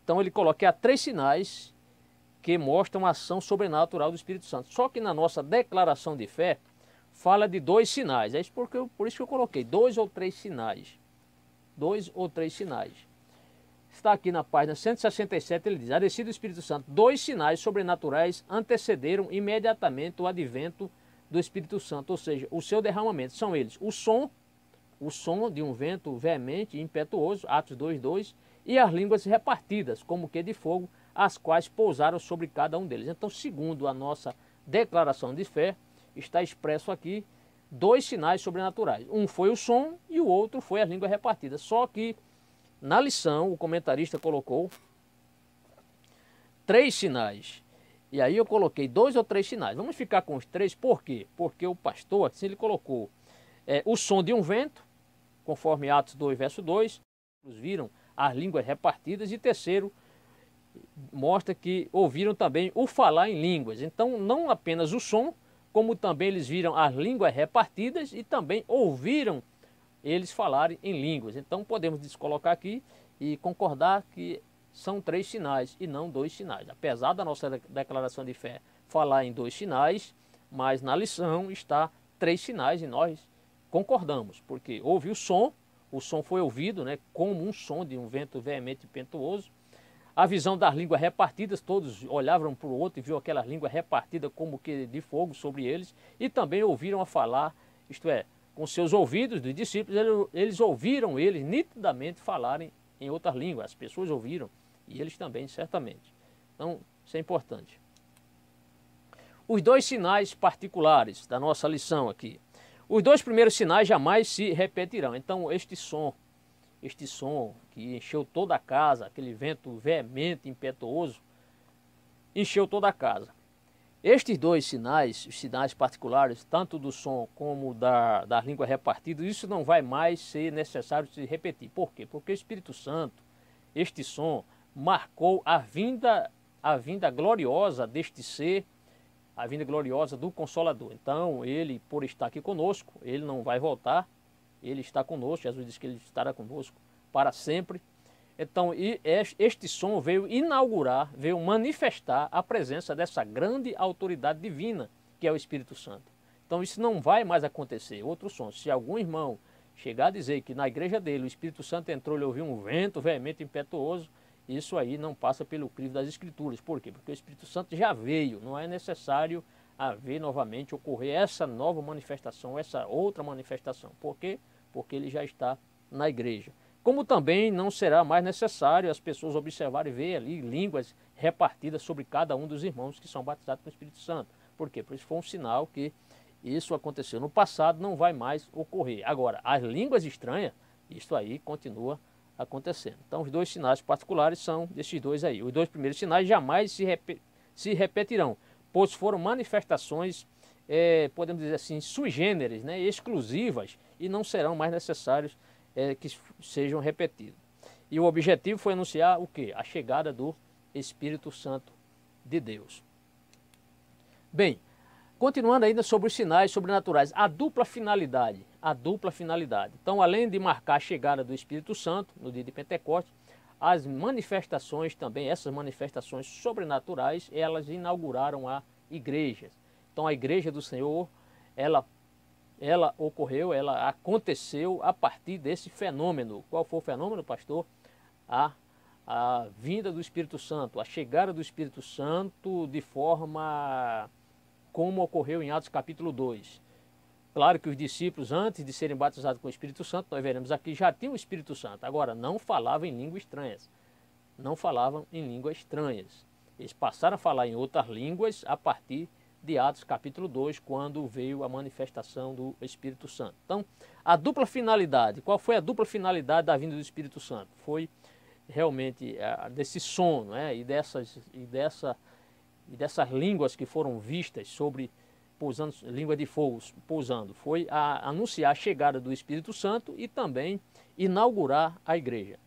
então ele coloca há 3 sinais que mostram a ação sobrenatural do Espírito Santo. Só que na nossa declaração de fé fala de 2 sinais. É por isso que eu coloquei 2 ou 3 sinais. 2 ou 3 sinais. Está aqui na página 167, ele diz: a descida do Espírito Santo, 2 sinais sobrenaturais antecederam imediatamente o advento do Espírito Santo, ou seja, o seu derramamento. São eles: o som de um vento veemente e impetuoso, Atos 2:2, e as línguas repartidas, como que de fogo, as quais pousaram sobre cada um deles. Então, segundo a nossa declaração de fé, está expresso aqui 2 sinais sobrenaturais. Um foi o som e o outro foi as línguas repartidas. Só que na lição o comentarista colocou 3 sinais. E aí eu coloquei 2 ou 3 sinais. Vamos ficar com os 3, por quê? Porque o pastor, assim, ele colocou o som de um vento, conforme Atos 2, verso 2, eles viram as línguas repartidas, e terceiro, mostra que ouviram também o falar em línguas. Então, não apenas o som, como também eles viram as línguas repartidas e também ouviram eles falarem em línguas. Então, podemos descolocar aqui e concordar que são 3 sinais e não 2 sinais. Apesar da nossa declaração de fé falar em 2 sinais, mas na lição está 3 sinais e nós concordamos, porque houve o som foi ouvido, né, como um som de um vento veemente e impetuoso. A visão das línguas repartidas, todos olhavam para o outro e viram aquelas línguas repartidas como que de fogo sobre eles, e também ouviram a falar, isto é, com seus ouvidos dos discípulos, eles ouviram eles nitidamente falarem em outras línguas. As pessoas ouviram e eles também, certamente. Então, isso é importante. Os 2 sinais particulares da nossa lição aqui. Os 2 primeiros sinais jamais se repetirão. Então, este som que encheu toda a casa, aquele vento veemente, impetuoso, encheu toda a casa. Estes 2 sinais, os sinais particulares, tanto do som como da língua repartida, isso não vai mais ser necessário se repetir. Por quê? Porque o Espírito Santo, este som, marcou a vinda gloriosa deste ser, a vinda gloriosa do Consolador. Então, ele, por estar aqui conosco, ele não vai voltar, ele está conosco. Jesus disse que ele estará conosco para sempre. Então, este som veio inaugurar, veio manifestar a presença dessa grande autoridade divina, que é o Espírito Santo. Então, isso não vai mais acontecer. Outro som, se algum irmão chegar a dizer que na igreja dele o Espírito Santo entrou e ouviu um vento veemente impetuoso, isso aí não passa pelo crivo das Escrituras. Por quê? Porque o Espírito Santo já veio, não é necessário haver novamente, ocorrer essa nova manifestação, essa outra manifestação. Por quê? Porque ele já está na igreja. Como também não será mais necessário as pessoas observarem e ver ali línguas repartidas sobre cada um dos irmãos que são batizados com o Espírito Santo. Por quê? Porque isso foi um sinal que isso aconteceu no passado, não vai mais ocorrer. Agora, as línguas estranhas, isso aí continua acontecendo. Então, os dois sinais particulares são desses dois aí. Os dois primeiros sinais jamais se repetirão, pois foram manifestações, podemos dizer assim, sui generis, né, exclusivas, e não serão mais necessários que sejam repetidos. E o objetivo foi anunciar o quê? A chegada do Espírito Santo de Deus. Bem, continuando ainda sobre os sinais sobrenaturais, a dupla finalidade. Então, além de marcar a chegada do Espírito Santo no dia de Pentecostes, as manifestações também, essas manifestações sobrenaturais, elas inauguraram a igreja. Então, a igreja do Senhor, ela ocorreu, ela aconteceu a partir desse fenômeno. Qual foi o fenômeno, pastor? A vinda do Espírito Santo, a chegada do Espírito Santo de forma como ocorreu em Atos capítulo 2. Claro que os discípulos, antes de serem batizados com o Espírito Santo, nós veremos aqui, já tinham o Espírito Santo. Agora, não falavam em línguas estranhas. Não falavam em línguas estranhas. Eles passaram a falar em outras línguas a partir de Atos capítulo 2, quando veio a manifestação do Espírito Santo. Então, a dupla finalidade. Qual foi a dupla finalidade da vinda do Espírito Santo? Foi realmente desse som, né? e dessas línguas que foram vistas sobre, pousando, língua de fogo pousando. Foi anunciar a chegada do Espírito Santo e também inaugurar a igreja.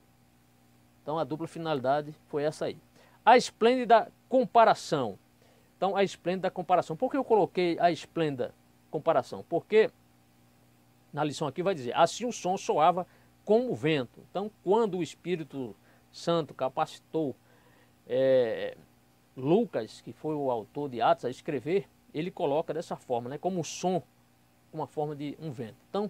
Então, a dupla finalidade foi essa aí. A esplêndida comparação. Então, a esplêndida comparação. Por que eu coloquei a esplêndida comparação? Porque na lição aqui vai dizer, assim o som soava como vento. Então, quando o Espírito Santo capacitou Lucas, que foi o autor de Atos, a escrever, ele coloca dessa forma, né, como um som, uma forma de um vento. Então,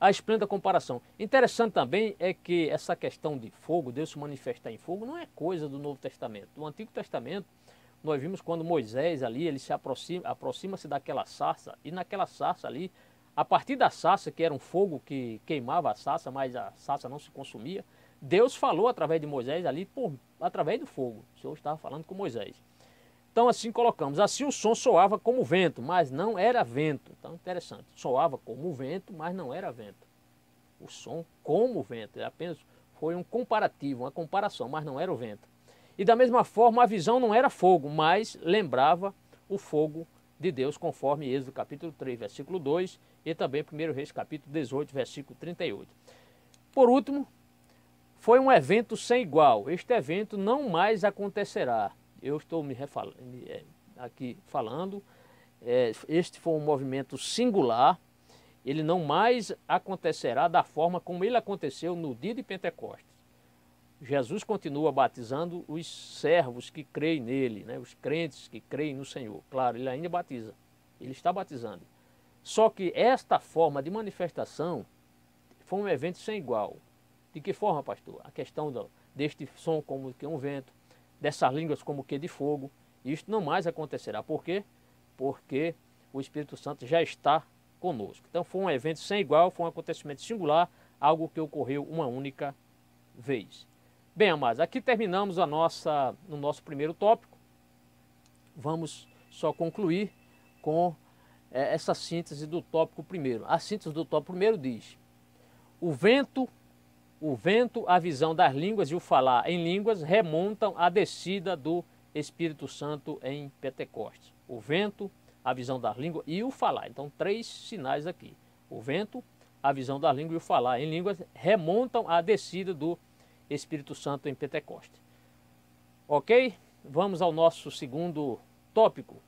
a esplêndida comparação. Interessante também é que essa questão de fogo, Deus se manifestar em fogo, não é coisa do Novo Testamento. No Antigo Testamento, nós vimos quando Moisés ali, ele se aproxima-se daquela sarça, e naquela sarça ali, a partir da sarça, que era um fogo que queimava a sarça, mas a sarça não se consumia, Deus falou através de Moisés ali, através do fogo. O Senhor estava falando com Moisés. Então assim colocamos, assim o som soava como vento, mas não era vento. Então interessante, soava como vento, mas não era vento. O som como vento, apenas foi um comparativo, uma comparação, mas não era o vento. E da mesma forma a visão não era fogo, mas lembrava o fogo de Deus, conforme Êxodo capítulo 3, versículo 2, e também 1 Reis capítulo 18, versículo 38. Por último, foi um evento sem igual. Este evento não mais acontecerá. Eu estou aqui falando, este foi um movimento singular, ele não mais acontecerá da forma como ele aconteceu no dia de Pentecostes. Jesus continua batizando os servos que creem nele, né, os crentes que creem no Senhor. Claro, ele ainda batiza, ele está batizando. Só que esta forma de manifestação foi um evento sem igual. De que forma, pastor? A questão deste som como que um vento, dessas línguas como que de fogo, isto não mais acontecerá. Por quê? Porque o Espírito Santo já está conosco. Então foi um evento sem igual, foi um acontecimento singular, algo que ocorreu uma única vez. Bem, amados, aqui terminamos no nosso primeiro tópico. Vamos só concluir com essa síntese do tópico primeiro. A síntese do tópico primeiro diz: o vento, a visão das línguas e o falar em línguas remontam à descida do Espírito Santo em Pentecostes. O vento, a visão das línguas e o falar. Então, 3 sinais aqui. O vento, a visão das línguas e o falar em línguas remontam à descida do Espírito Santo em Pentecostes. Ok? Vamos ao nosso segundo tópico.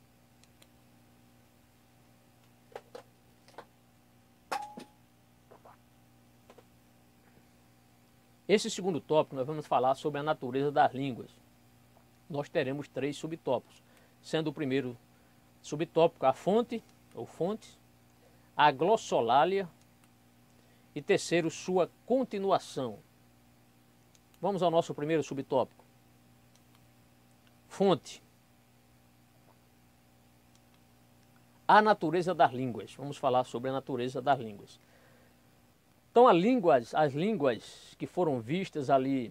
Esse segundo tópico nós vamos falar sobre a natureza das línguas. Nós teremos 3 subtópicos, sendo o primeiro subtópico a fonte, ou fontes, a glossolalia e terceiro, sua continuação. Vamos ao nosso primeiro subtópico. Fonte. A natureza das línguas. Vamos falar sobre a natureza das línguas. Então, as línguas que foram vistas ali,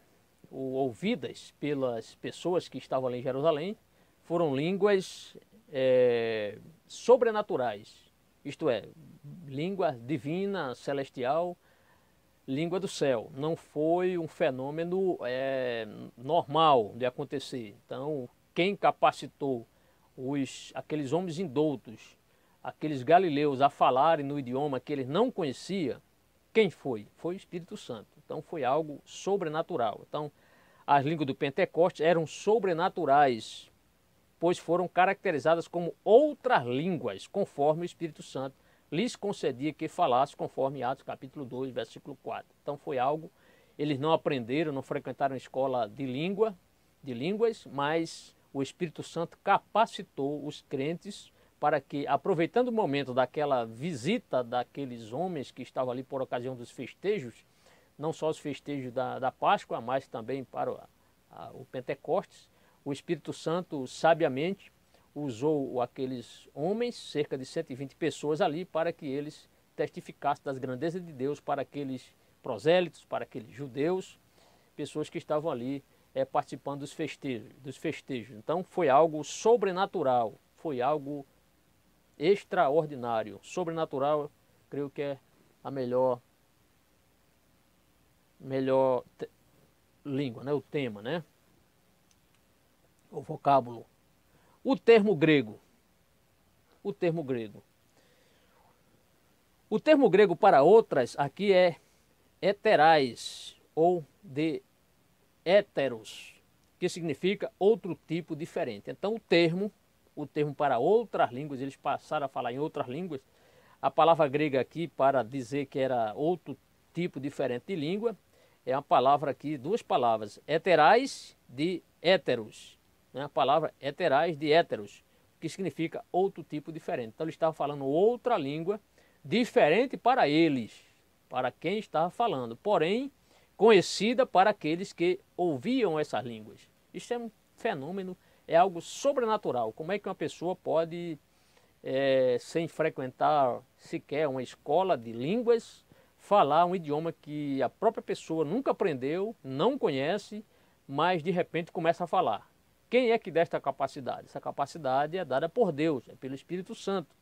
ou ouvidas pelas pessoas que estavam ali em Jerusalém, foram línguas sobrenaturais. Isto é, língua divina, celestial, língua do céu. Não foi um fenômeno normal de acontecer. Então, quem capacitou aqueles homens indoutos, aqueles galileus a falarem no idioma que eles não conheciam, quem foi? Foi o Espírito Santo. Então foi algo sobrenatural. Então as línguas do Pentecostes eram sobrenaturais, pois foram caracterizadas como outras línguas, conforme o Espírito Santo lhes concedia que falasse, conforme Atos capítulo 2, versículo 4. Então foi algo, eles não aprenderam, não frequentaram escola de línguas, mas o Espírito Santo capacitou os crentes para que, aproveitando o momento daquela visita daqueles homens que estavam ali por ocasião dos festejos, não só os festejos da Páscoa, mas também para o Pentecostes, o Espírito Santo sabiamente usou aqueles homens, cerca de 120 pessoas ali, para que eles testificassem das grandezas de Deus para aqueles prosélitos, para aqueles judeus, pessoas que estavam ali participando dos festejos. Então foi algo sobrenatural, foi algo extraordinário. Sobrenatural, creio que é a melhor língua, né? O tema, né? O vocábulo. O termo grego. O termo grego. O termo grego para outras aqui é heterais ou de héteros, que significa outro tipo diferente. Então o termo para outras línguas, eles passaram a falar em outras línguas. A palavra grega aqui para dizer que era outro tipo diferente de língua, é uma palavra aqui, 2 palavras, heterais de héteros. Né? A palavra heterais de héteros, que significa outro tipo diferente. Então ele estava falando outra língua diferente para eles, para quem estava falando, porém conhecida para aqueles que ouviam essas línguas. Isso é um fenômeno, é algo sobrenatural. Como é que uma pessoa pode, sem frequentar sequer uma escola de línguas, falar um idioma que a própria pessoa nunca aprendeu, não conhece, mas de repente começa a falar? Quem é que dá esta capacidade? Essa capacidade é dada por Deus, é pelo Espírito Santo.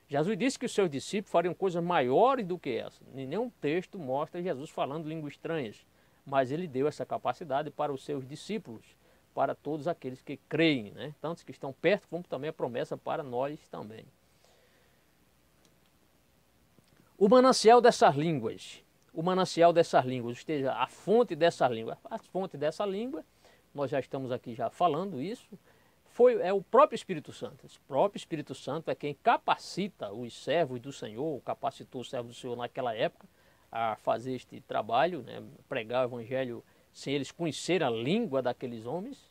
Jesus disse que os seus discípulos fariam coisas maiores do que essa. Nenhum texto mostra Jesus falando línguas estranhas, mas ele deu essa capacidade para os seus discípulos, para todos aqueles que creem, né? Tantos que estão perto, como também a promessa para nós também. O manancial dessas línguas, ou seja, a fonte dessas línguas. A fonte dessa língua, nós já estamos aqui já falando isso, é o próprio Espírito Santo. Esse próprio Espírito Santo é quem capacita os servos do Senhor, capacitou os servos do Senhor naquela época a fazer este trabalho, né? Pregar o Evangelho sem eles conhecerem a língua daqueles homens.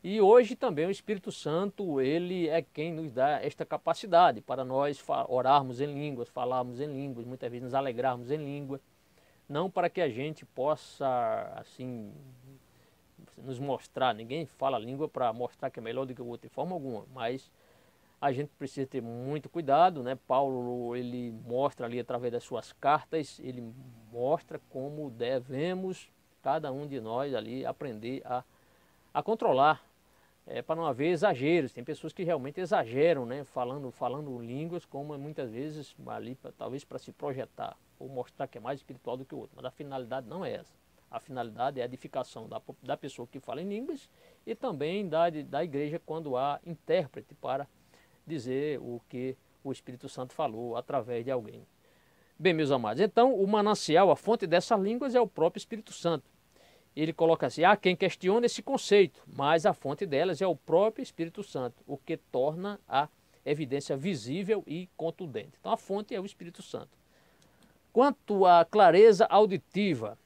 E hoje também o Espírito Santo, ele é quem nos dá esta capacidade para nós orarmos em línguas, falarmos em línguas, muitas vezes nos alegrarmos em língua, não para que a gente possa, assim, nos mostrar. Ninguém fala língua para mostrar que é melhor do que o outro de forma alguma, mas a gente precisa ter muito cuidado, né? Paulo, ele mostra ali através das suas cartas, ele mostra como devemos, cada um de nós ali, aprender a controlar, para não haver exageros. Tem pessoas que realmente exageram, né? Falando línguas, como muitas vezes ali, talvez para se projetar, ou mostrar que é mais espiritual do que o outro, mas a finalidade não é essa. A finalidade é a edificação da pessoa que fala em línguas e também da igreja quando há intérprete para dizer o que o Espírito Santo falou através de alguém. Bem, meus amados, então o manancial, a fonte dessas línguas é o próprio Espírito Santo. Ele coloca assim, há quem questiona esse conceito, mas a fonte delas é o próprio Espírito Santo, o que torna a evidência visível e contundente. Então a fonte é o Espírito Santo. Quanto à clareza auditiva,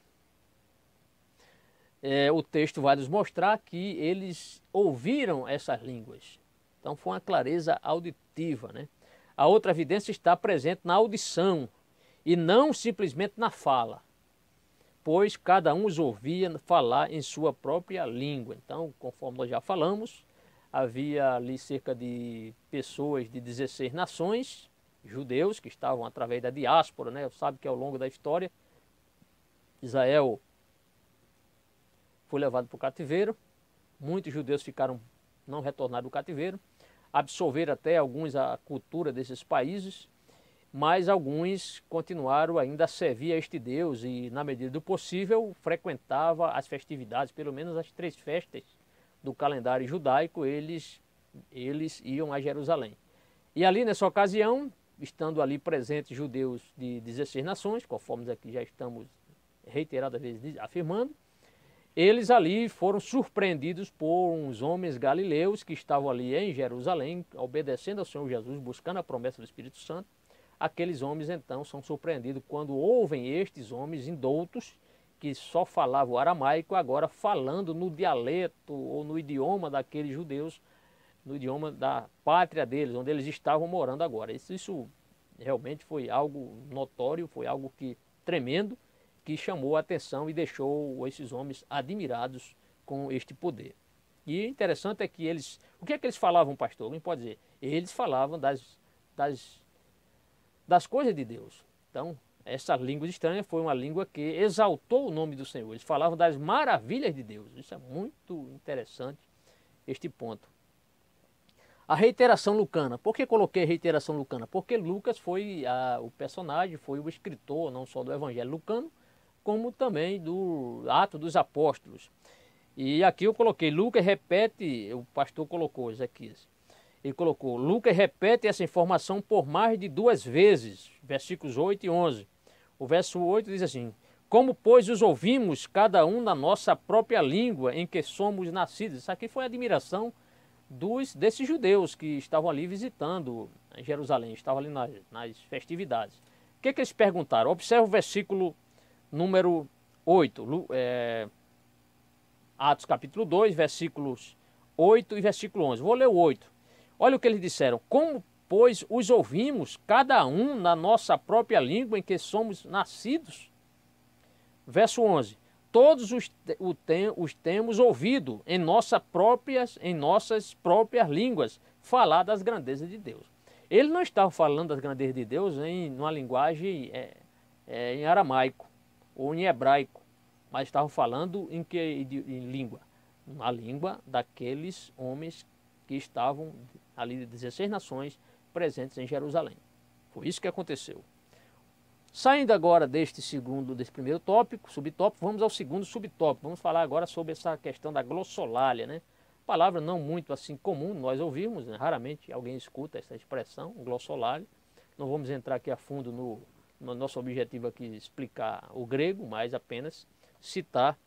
o texto vai nos mostrar que eles ouviram essas línguas. Então foi uma clareza auditiva, né? A outra evidência está presente na audição e não simplesmente na fala, pois cada um os ouvia falar em sua própria língua. Então, conforme nós já falamos, havia ali cerca de pessoas de 16 nações, judeus, que estavam através da diáspora, né? Sabe que ao longo da história, Israel foi levado para o cativeiro, muitos judeus não retornaram do cativeiro, absorveram até alguns a cultura desses países, mas alguns continuaram ainda a servir a este Deus e, na medida do possível, frequentava as festividades, pelo menos as 3 festas do calendário judaico, eles iam a Jerusalém. E ali, nessa ocasião, estando ali presentes judeus de 16 nações, conforme aqui já estamos reiteradas vezes afirmando, eles ali foram surpreendidos por uns homens galileus que estavam ali em Jerusalém, obedecendo ao Senhor Jesus, buscando a promessa do Espírito Santo. Aqueles homens então são surpreendidos quando ouvem estes homens indoutos que só falavam aramaico, agora falando no dialeto ou no idioma daqueles judeus, no idioma da pátria deles, onde eles estavam morando agora. Isso realmente foi algo notório, foi algo tremendo, que chamou a atenção e deixou esses homens admirados com este poder. E interessante é que o que é que eles falavam, pastor? Alguém pode dizer? Eles falavam das coisas de Deus. Então, essa língua estranha foi uma língua que exaltou o nome do Senhor. Eles falavam das maravilhas de Deus. Isso é muito interessante, este ponto. A reiteração lucana. Por que coloquei reiteração lucana? Porque Lucas foi o personagem, foi o escritor, não só do Evangelho Lucano, como também do Ato dos Apóstolos. E aqui eu coloquei, Lucas repete, o pastor colocou, Ezequias, ele colocou, Lucas repete essa informação por mais de 2 vezes, versículos 8 e 11. O verso 8 diz assim, como pois os ouvimos cada um na nossa própria língua em que somos nascidos. Isso aqui foi a admiração desses judeus que estavam ali visitando Jerusalém, estavam ali nas festividades. O que eles perguntaram? Observe o versículo número 8, Atos capítulo 2, versículos 8 e versículo 11. Vou ler o 8. Olha o que eles disseram. Como, pois, os ouvimos, cada um na nossa própria língua em que somos nascidos? Verso 11. Todos os temos ouvido em nossas próprias línguas falar das grandezas de Deus. Ele não estava falando das grandezas de Deus em uma linguagem em aramaico ou em hebraico, mas estavam falando em língua? Na língua daqueles homens que estavam ali de 16 nações presentes em Jerusalém. Foi isso que aconteceu. Saindo agora desse primeiro tópico, subtópico, vamos ao segundo subtópico. Vamos falar agora sobre essa questão da glossolalia, né? Palavra não muito assim comum, nós ouvimos, né? Raramente alguém escuta essa expressão, glossolalia. Não vamos entrar aqui a fundo no nosso objetivo aqui explicar o grego, mas apenas citar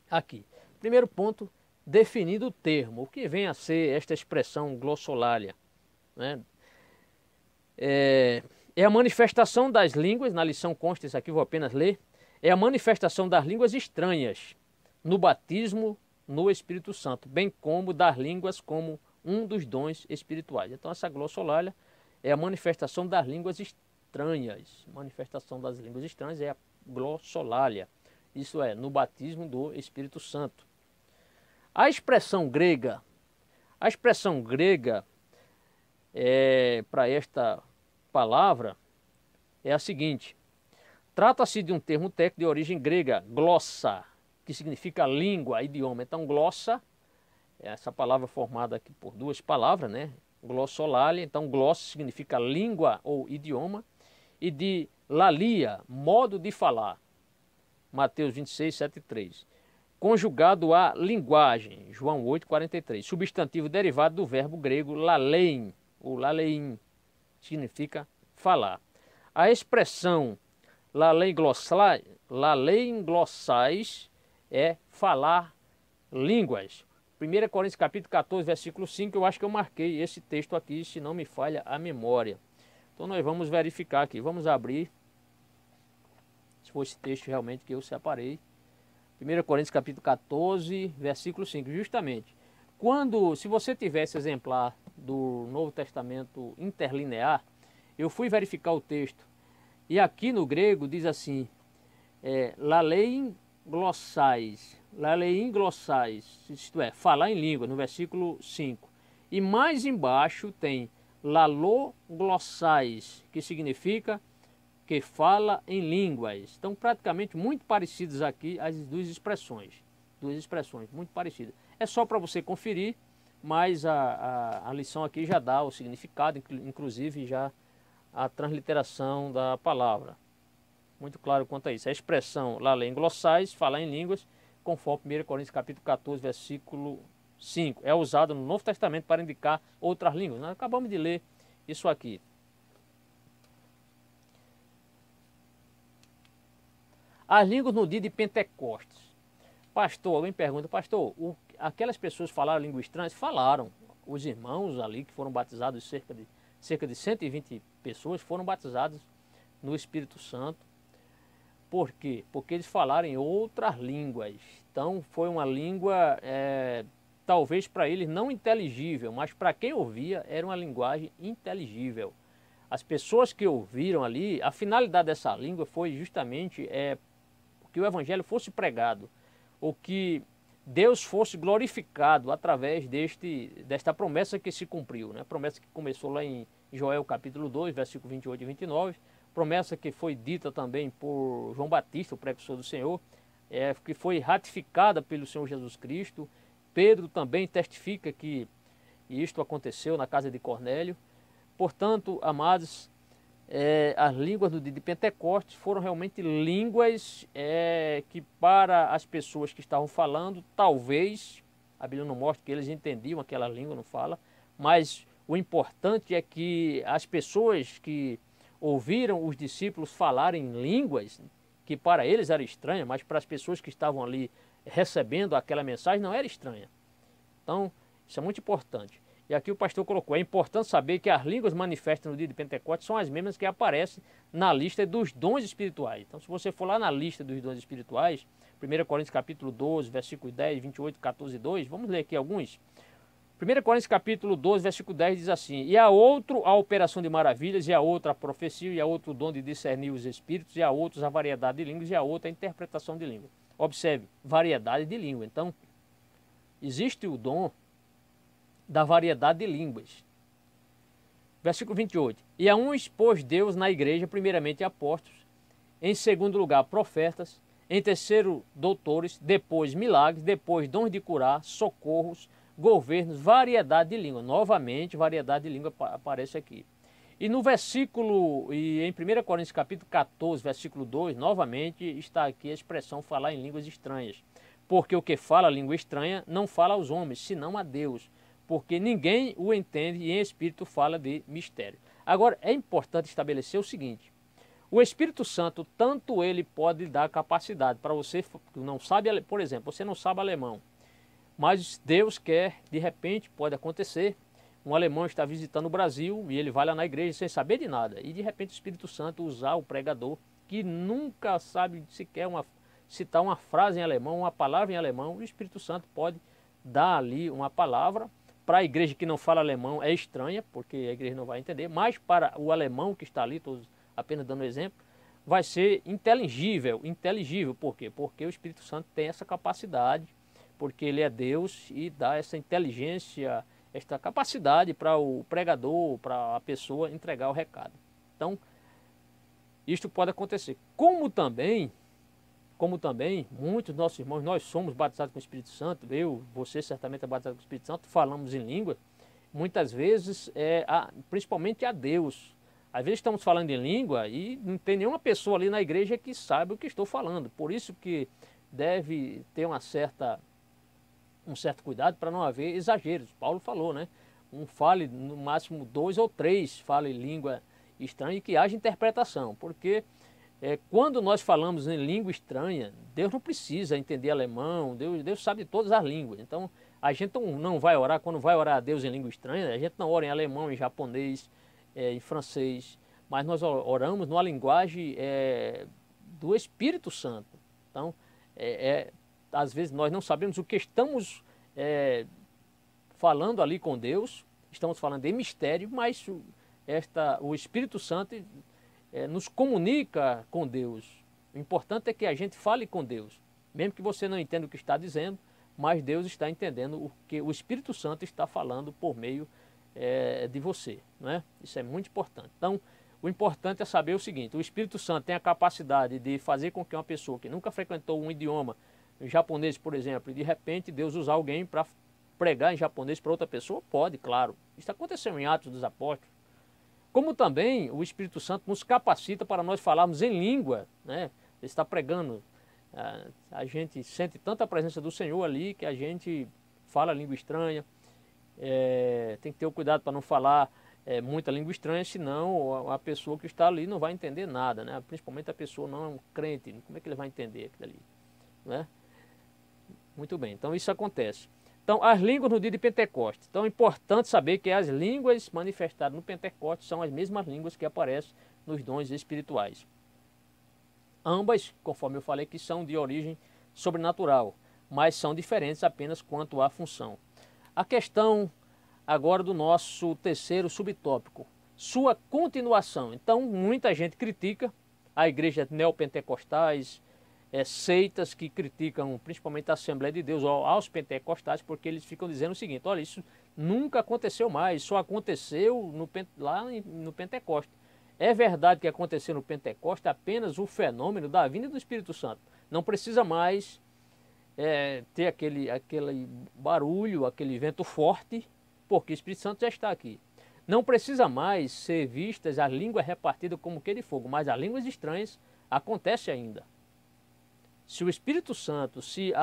aqui. Primeiro ponto, definido o termo. O que vem a ser esta expressão glossolalia, né? É a manifestação das línguas, na lição consta isso aqui, vou apenas ler. É a manifestação das línguas estranhas no batismo no Espírito Santo, bem como das línguas como um dos dons espirituais. Então essa glossolalia é a manifestação das línguas estranhas. Manifestação das línguas estranhas é a glossolalia. Isso é, no batismo do Espírito Santo. A expressão grega para esta palavra é a seguinte: trata-se de um termo técnico de origem grega, glossa, que significa língua, idioma. Então, glossa, essa palavra formada aqui por 2 palavras, né? Glossolalia, então glossa significa língua ou idioma, e de lalia, modo de falar. Mateus 26, 7 e 3. Conjugado a linguagem, João 8, 43. Substantivo derivado do verbo grego lalein, ou lalein, significa falar. A expressão lalein glossais é falar línguas. 1 Coríntios capítulo 14, versículo 5, eu acho que eu marquei esse texto aqui, se não me falha a memória. Então nós vamos verificar aqui, vamos abrir, se for esse texto realmente que eu separei, 1 Coríntios capítulo 14, versículo 5, justamente. Se você tivesse exemplar do Novo Testamento interlinear, eu fui verificar o texto, e aqui no grego diz assim, lalein glossais, isto é, falar em língua, no versículo 5. E mais embaixo tem laloglossais, que significa que fala em línguas. Estão praticamente muito parecidas aqui as duas expressões muito parecidas. É só para você conferir, mas a lição aqui já dá o significado, inclusive já a transliteração da palavra. Muito claro quanto a isso. A expressão lalém glossais, falar em línguas, conforme 1 Coríntios capítulo 14, versículo 5. É usado no Novo Testamento para indicar outras línguas. Nós acabamos de ler isso aqui. As línguas no dia de Pentecostes. Pastor, alguém pergunta, pastor, aquelas pessoas falaram língua estranha? Falaram. Os irmãos ali que foram batizados, cerca de 120 pessoas, foram batizados no Espírito Santo. Por quê? Porque eles falaram em outras línguas. Então foi uma língua, talvez para eles não inteligível, mas para quem ouvia era uma linguagem inteligível. As pessoas que ouviram ali, a finalidade dessa língua foi justamente que o Evangelho fosse pregado, ou que Deus fosse glorificado através desta promessa que se cumpriu, né? A promessa que começou lá em Joel capítulo 2, versículo 28 e 29, promessa que foi dita também por João Batista, o precursor do Senhor, que foi ratificada pelo Senhor Jesus Cristo. Pedro também testifica que isto aconteceu na casa de Cornélio. Portanto, amados, as línguas do dia de Pentecostes foram realmente línguas que para as pessoas que estavam falando, talvez, a Bíblia não mostra que eles entendiam aquela língua, não fala, mas o importante é que as pessoas que ouviram os discípulos falarem línguas, que para eles era estranha, mas para as pessoas que estavam ali recebendo aquela mensagem não era estranha. Então, isso é muito importante. E aqui o pastor colocou, é importante saber que as línguas manifestas no dia de Pentecostes são as mesmas que aparecem na lista dos dons espirituais. Então, se você for lá na lista dos dons espirituais, 1 Coríntios capítulo 12, versículo 10, 28, 14 e 2, vamos ler aqui alguns. 1 Coríntios capítulo 12, versículo 10 diz assim, e a outro a operação de maravilhas, e a outra a profecia, e a outro o dom de discernir os espíritos, e a outros a variedade de línguas, e a outra a interpretação de língua. Observe, variedade de língua. Então, existe o dom da variedade de línguas. Versículo 28. E a uns pôs Deus na igreja, primeiramente apóstolos, em segundo lugar profetas, em terceiro doutores, depois milagres, depois dons de curar, socorros, governos, variedade de língua. Novamente, variedade de língua aparece aqui. E no versículo, e em 1 Coríntios capítulo 14, versículo 2, novamente está aqui a expressão falar em línguas estranhas. Porque o que fala língua estranha não fala aos homens, senão a Deus. Porque ninguém o entende e em espírito fala de mistério. Agora, é importante estabelecer o seguinte, o Espírito Santo, tanto ele pode dar capacidade para você que não sabe, por exemplo, você não sabe alemão, mas Deus quer, de repente, pode acontecer, um alemão está visitando o Brasil e ele vai lá na igreja sem saber de nada, e de repente o Espírito Santo usar o pregador, que nunca sabe sequer citar uma frase em alemão, uma palavra em alemão, o Espírito Santo pode dar ali uma palavra. Para a igreja que não fala alemão é estranha, porque a igreja não vai entender, mas para o alemão que está ali, estou apenas dando um exemplo, vai ser inteligível. Por quê? Porque o Espírito Santo tem essa capacidade, porque ele é Deus e dá essa inteligência, esta capacidade para o pregador, para a pessoa entregar o recado. Então, isto pode acontecer. Como também, muitos dos nossos irmãos, nós somos batizados com o Espírito Santo, você certamente é batizado com o Espírito Santo, falamos em língua, muitas vezes, principalmente a Deus. Às vezes estamos falando em língua e não tem nenhuma pessoa ali na igreja que saiba o que estou falando. Por isso que deve ter um certo cuidado para não haver exageros. Paulo falou, né? Fale no máximo 2 ou 3, fale língua estranha e que haja interpretação, porque quando nós falamos em língua estranha, Deus não precisa entender alemão, Deus sabe de todas as línguas. Então, a gente não vai orar, quando vai orar a Deus em língua estranha, a gente não ora em alemão, em japonês, em francês, mas nós oramos numa linguagem do Espírito Santo. Então, às vezes nós não sabemos o que estamos falando ali com Deus, estamos falando em mistério, mas o Espírito Santo nos comunica com Deus. O importante é que a gente fale com Deus, mesmo que você não entenda o que está dizendo, mas Deus está entendendo o que o Espírito Santo está falando por meio de você, não é? Isso é muito importante. Então, o importante é saber o seguinte: o Espírito Santo tem a capacidade de fazer com que uma pessoa que nunca frequentou um idioma, japonês, por exemplo, e de repente Deus usar alguém para pregar em japonês para outra pessoa? Pode, claro. Isso aconteceu em Atos dos Apóstolos. Como também o Espírito Santo nos capacita para nós falarmos em língua, né? Ele está pregando, a gente sente tanta presença do Senhor ali que a gente fala língua estranha. Tem que ter o cuidado para não falar muita língua estranha, senão a pessoa que está ali não vai entender nada, né? Principalmente a pessoa não é um crente, como é que ele vai entender aquilo ali, né? Muito bem, então isso acontece. Então, as línguas no dia de Pentecostes. Então, é importante saber que as línguas manifestadas no Pentecostes são as mesmas línguas que aparecem nos dons espirituais. Ambas, conforme eu falei, que são de origem sobrenatural, mas são diferentes apenas quanto à função. A questão agora do nosso terceiro subtópico, sua continuação. Então, muita gente critica a igreja neopentecostais, seitas que criticam principalmente a Assembleia de Deus aos pentecostais, porque eles ficam dizendo o seguinte: olha, isso nunca aconteceu mais, só aconteceu lá no Pentecostes. É verdade que aconteceu no Pentecostes apenas o fenômeno da vinda do Espírito Santo. Não precisa mais ter aquele barulho, aquele vento forte, porque o Espírito Santo já está aqui. Não precisa mais ser vistas as línguas repartidas como que de fogo, mas as línguas estranhas acontecem ainda. Se o Espírito Santo, se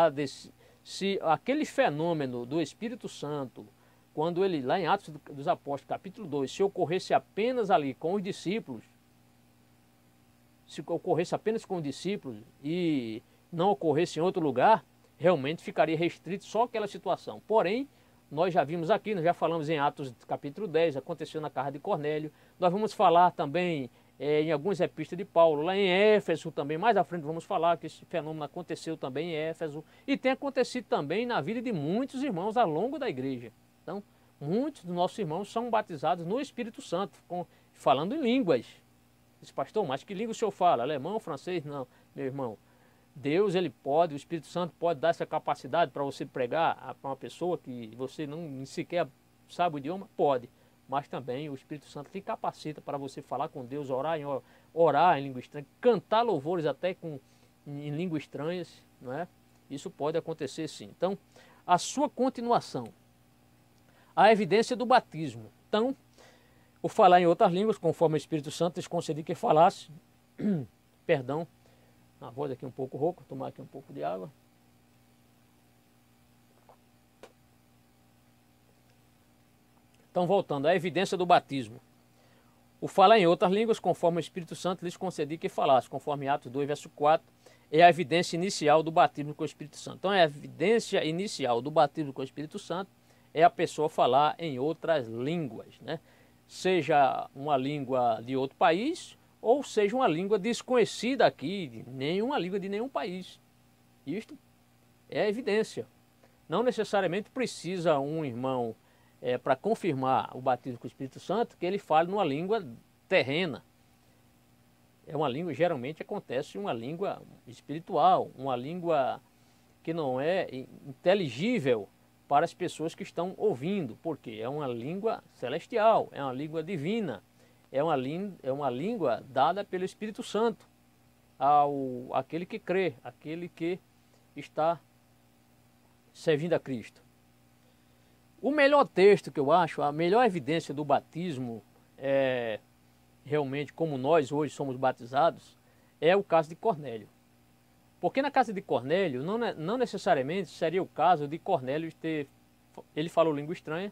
aquele fenômeno do Espírito Santo, quando ele, lá em Atos dos Apóstolos, capítulo 2, se ocorresse apenas ali com os discípulos, se ocorresse apenas com os discípulos e não ocorresse em outro lugar, realmente ficaria restrito só aquela situação. Porém, nós já vimos aqui, nós já falamos em Atos capítulo 10, aconteceu na casa de Cornélio. Nós vamos falar também em algumas epístolas de Paulo, lá em Éfeso também, mais à frente vamos falar que esse fenômeno aconteceu também em Éfeso e tem acontecido também na vida de muitos irmãos ao longo da igreja. Então, muitos dos nossos irmãos são batizados no Espírito Santo, falando em línguas. Diz, pastor, mas que língua o senhor fala? Alemão, francês? Não, meu irmão. Deus, ele pode, o Espírito Santo pode dar essa capacidade para você pregar para uma pessoa que você não sequer sabe o idioma? Pode. Mas também o Espírito Santo te capacita para você falar com Deus, orar em língua estranha, cantar louvores até em línguas estranhas, não é? Isso pode acontecer sim. Então, a sua continuação, a evidência do batismo. Então, o falar em outras línguas, conforme o Espírito Santo lhes concedeu que falasse, perdão, a voz aqui um pouco rouca, vou tomar aqui um pouco de água. Então, voltando, a evidência do batismo. O falar em outras línguas, conforme o Espírito Santo lhes concedeu que falasse, conforme Atos 2, verso 4, é a evidência inicial do batismo com o Espírito Santo. Então, a evidência inicial do batismo com o Espírito Santo é a pessoa falar em outras línguas, né? Seja uma língua de outro país, ou seja uma língua desconhecida aqui, nenhuma língua de nenhum país. Isto é evidência. Não necessariamente precisa um irmão para confirmar o batismo com o Espírito Santo, que ele fale numa língua terrena. É uma língua, geralmente acontece uma língua espiritual, uma língua que não é inteligível para as pessoas que estão ouvindo, porque é uma língua celestial, é uma língua divina, é uma língua dada pelo Espírito Santo àquele que crê, àquele que está servindo a Cristo. O melhor texto que eu acho, a melhor evidência do batismo, realmente como nós hoje somos batizados, é o caso de Cornélio. Porque na casa de Cornélio, não necessariamente seria o caso de Cornélio ele falou língua estranha,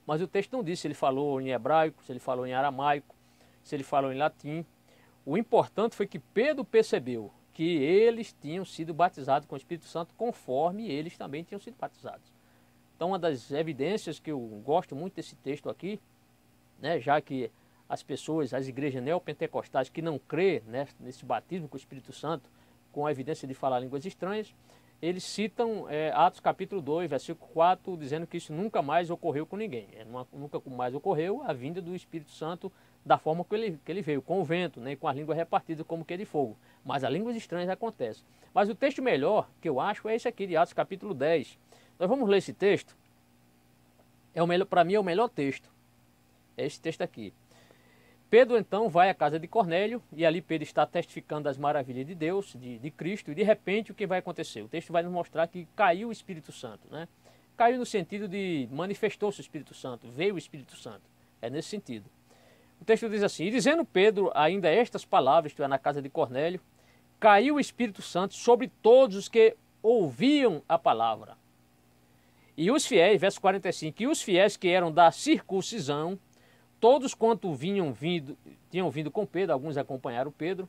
mas o texto não diz se ele falou em hebraico, se ele falou em aramaico, se ele falou em latim. O importante foi que Pedro percebeu que eles tinham sido batizados com o Espírito Santo conforme eles também tinham sido batizados. Então, uma das evidências que eu gosto muito desse texto aqui, né, já que as igrejas neopentecostais que não crê, né, nesse batismo com o Espírito Santo, com a evidência de falar línguas estranhas, eles citam Atos capítulo 2, versículo 4, dizendo que isso nunca mais ocorreu com ninguém. Nunca mais ocorreu a vinda do Espírito Santo da forma que ele veio, com o vento, né, com as línguas repartidas como que de fogo. Mas as línguas estranhas acontecem. Mas o texto melhor, que eu acho, é esse aqui de Atos capítulo 10. Nós vamos ler esse texto. Para mim é o melhor texto. É esse texto aqui. Pedro então vai à casa de Cornélio e ali Pedro está testificando as maravilhas de Deus, de Cristo, e de repente o que vai acontecer? O texto vai nos mostrar que caiu o Espírito Santo, né? Caiu no sentido de manifestou-se o Espírito Santo, veio o Espírito Santo, é nesse sentido. O texto diz assim: e dizendo Pedro ainda estas palavras, que é na casa de Cornélio, caiu o Espírito Santo sobre todos os que ouviam a palavra. E os fiéis, verso 45, e os fiéis que eram da circuncisão, todos quanto tinham vindo com Pedro, alguns acompanharam Pedro,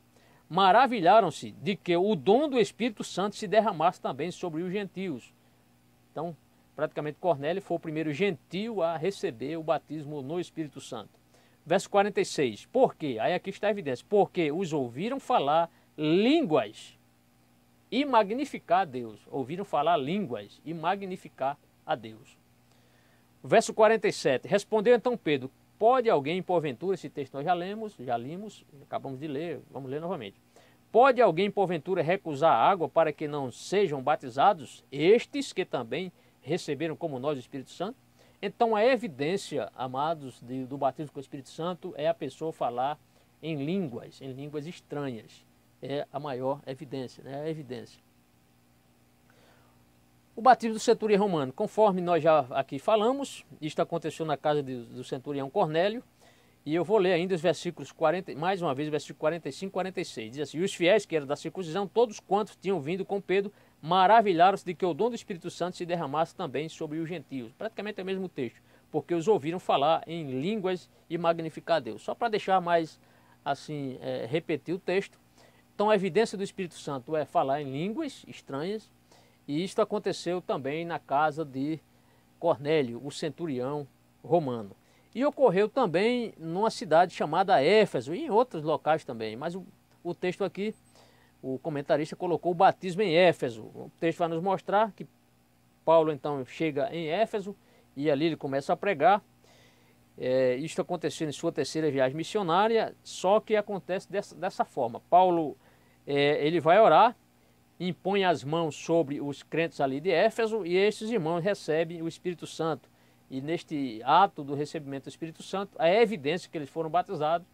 maravilharam-se de que o dom do Espírito Santo se derramasse também sobre os gentios. Então, praticamente Cornélio foi o primeiro gentio a receber o batismo no Espírito Santo. Verso 46, por quê? Aí aqui está a evidência. Porque os ouviram falar línguas e magnificar a Deus. Ouviram falar línguas e magnificar a Deus. Verso 47, respondeu então Pedro: pode alguém, porventura, esse texto nós já limos, acabamos de ler, vamos ler novamente. Pode alguém, porventura, recusar a água para que não sejam batizados estes que também receberam como nós o Espírito Santo? Então a evidência, amados, do batismo com o Espírito Santo é a pessoa falar em línguas estranhas. É a maior evidência, né? A evidência. O batismo do centurião romano, conforme nós já aqui falamos, isto aconteceu na casa do centurião Cornélio, e eu vou ler ainda os versículos 40, mais uma vez, versículo 45 e 46. Diz assim: e os fiéis que eram da circuncisão, todos quantos tinham vindo com Pedro, maravilharam-se de que o dom do Espírito Santo se derramasse também sobre os gentios. Praticamente é o mesmo texto, porque os ouviram falar em línguas e magnificar a Deus. Só para deixar mais, assim, repetir o texto. Então a evidência do Espírito Santo é falar em línguas estranhas, e isto aconteceu também na casa de Cornélio, o centurião romano. E ocorreu também numa cidade chamada Éfeso e em outros locais também. Mas o texto aqui, o comentarista colocou o batismo em Éfeso. O texto vai nos mostrar que Paulo então chega em Éfeso e ali ele começa a pregar. Isto aconteceu em sua terceira viagem missionária, só que acontece dessa forma. Paulo ele vai orar, impõe as mãos sobre os crentes ali de Éfeso e esses irmãos recebem o Espírito Santo. E neste ato do recebimento do Espírito Santo, a evidência que eles foram batizados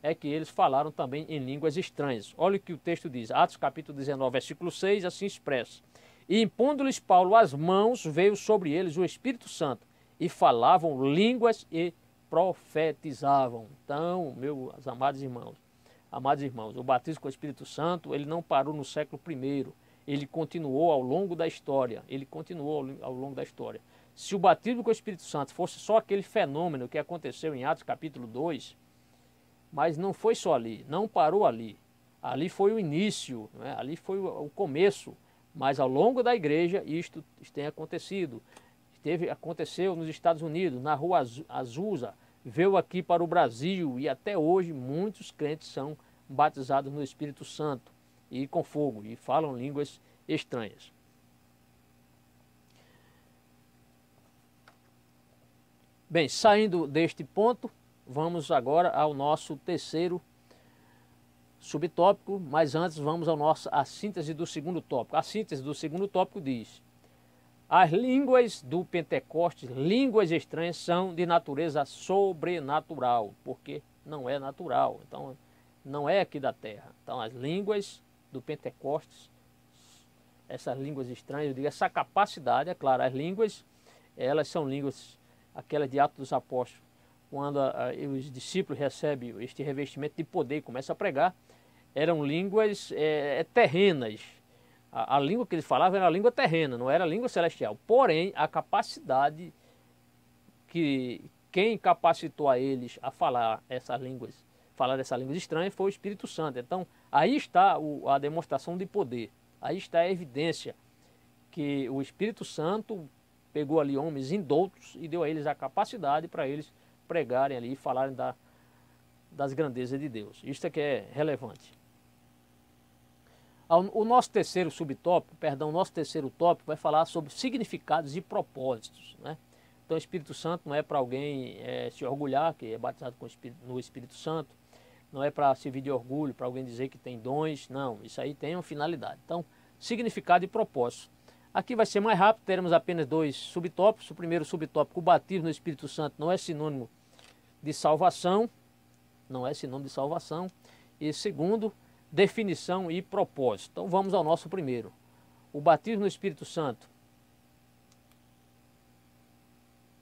é que eles falaram também em línguas estranhas. Olha o que o texto diz, Atos capítulo 19, versículo 6, assim expressa: e impondo-lhes Paulo as mãos, veio sobre eles o Espírito Santo, e falavam línguas e profetizavam. Então, meus amados irmãos, o batismo com o Espírito Santo, ele não parou no século I, ele continuou ao longo da história, Se o batismo com o Espírito Santo fosse só aquele fenômeno que aconteceu em Atos capítulo 2, mas não foi só ali, não parou ali. Ali foi o início, né? Ali foi o começo, mas ao longo da igreja isto tem acontecido. Aconteceu nos Estados Unidos, na rua Azusa, veio aqui para o Brasil e até hoje muitos crentes são batizados no Espírito Santo e com fogo e falam línguas estranhas. Bem, saindo deste ponto, vamos agora ao nosso terceiro subtópico, mas antes vamos à síntese do segundo tópico. A síntese do segundo tópico diz: as línguas do Pentecostes, línguas estranhas, são de natureza sobrenatural, porque não é natural, então não é aqui da terra. Então as línguas do Pentecostes, essas línguas estranhas, eu digo, essa capacidade, é claro, as línguas, elas são línguas, aquela de Atos dos Apóstolos, quando os discípulos recebem este revestimento de poder e começam a pregar, eram línguas terrenas. A língua que eles falavam era a língua terrena, não era a língua celestial. Porém, a capacidade que quem capacitou a eles a falar essas línguas estranhas foi o Espírito Santo. Então, aí está a demonstração de poder. Aí está a evidência que o Espírito Santo pegou ali homens indoutos e deu a eles a capacidade para eles pregarem ali e falarem das grandezas de Deus. Isto é que é relevante. O nosso terceiro subtópico, perdão, o nosso terceiro tópico vai falar sobre significados e propósitos, né? Então o Espírito Santo não é para alguém se orgulhar que é batizado no Espírito Santo, não é para servir de orgulho, para alguém dizer que tem dons, não, isso aí tem uma finalidade. Então, significado e propósito. Aqui vai ser mais rápido, teremos apenas 2 subtópicos. O primeiro subtópico, o batismo no Espírito Santo não é sinônimo de salvação, não é sinônimo de salvação. E segundo, definição e propósito. Então vamos ao nosso primeiro. O batismo no Espírito Santo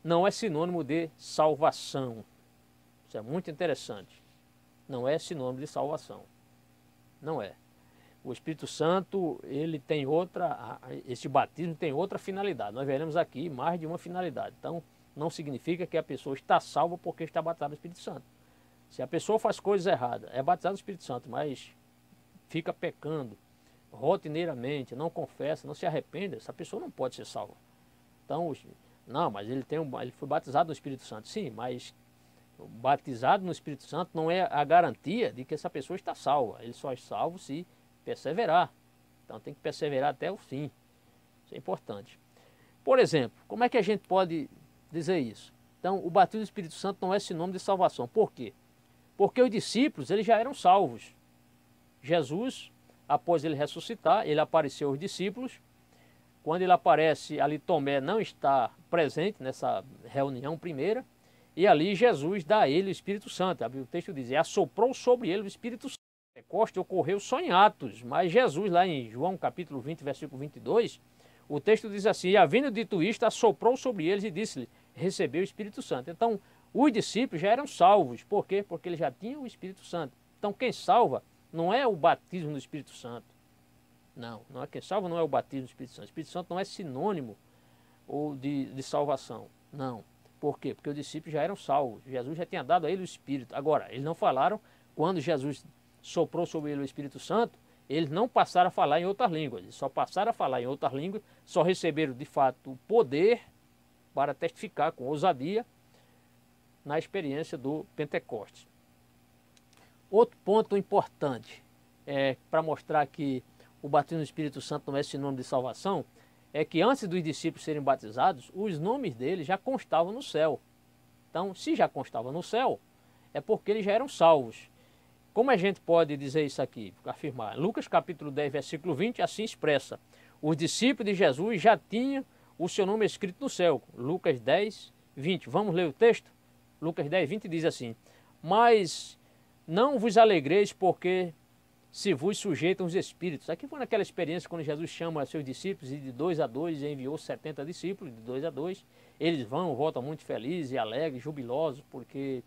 não é sinônimo de salvação. Isso é muito interessante. Não é sinônimo de salvação. Não é. O Espírito Santo, ele tem esse batismo tem outra finalidade. Nós veremos aqui mais de uma finalidade. Então, não significa que a pessoa está salva porque está batizada no Espírito Santo. Se a pessoa faz coisas erradas, é batizada no Espírito Santo, mas fica pecando rotineiramente, não confessa, não se arrepende, essa pessoa não pode ser salva. Então, não, mas ele foi batizado no Espírito Santo. Sim, mas batizado no Espírito Santo não é a garantia de que essa pessoa está salva. Ele só é salvo se perseverar. Então tem que perseverar até o fim. Isso é importante. Por exemplo, como é que a gente pode dizer isso? Então, o batismo do Espírito Santo não é sinônimo de salvação. Por quê? Porque os discípulos, eles já eram salvos. Jesus, após ele ressuscitar, ele apareceu aos discípulos. Quando ele aparece, ali Tomé não está presente nessa reunião primeira. E ali Jesus dá a ele o Espírito Santo. O texto diz, assoprou sobre ele o Espírito Santo. Pentecoste ocorreu só em Atos, mas Jesus, lá em João capítulo 20, versículo 22, o texto diz assim, e havendo dito isto, assoprou sobre eles e disse-lhe, recebeu o Espírito Santo. Então, os discípulos já eram salvos. Por quê? Porque eles já tinham o Espírito Santo. Então, quem salva não é o batismo no Espírito Santo. Não é quem salva não é o batismo no Espírito Santo. O Espírito Santo não é sinônimo de salvação. Não. Por quê? Porque os discípulos já eram salvos. Jesus já tinha dado a ele o Espírito. Agora, eles não falaram quando Jesus soprou sobre ele o Espírito Santo, eles não passaram a falar em outras línguas. Eles só passaram a falar em outras línguas, só receberam de fato o poder para testificar com ousadia na experiência do Pentecostes. Outro ponto importante para mostrar que o batismo no Espírito Santo não é sinônimo de salvação, é que antes dos discípulos serem batizados, os nomes deles já constavam no céu. Então, se já constava no céu, é porque eles já eram salvos. Como a gente pode dizer isso aqui, afirmar? Lucas capítulo 10, versículo 20, assim expressa. Os discípulos de Jesus já tinham o seu nome escrito no céu. Lucas 10, 20. Vamos ler o texto? Lucas 10, 20 diz assim, mas não vos alegreis porque se vos sujeitam os espíritos. Aqui foi naquela experiência quando Jesus chama seus discípulos e de 2 a 2 enviou 70 discípulos, de 2 a 2. Eles voltam muito felizes e alegres, jubilosos, porque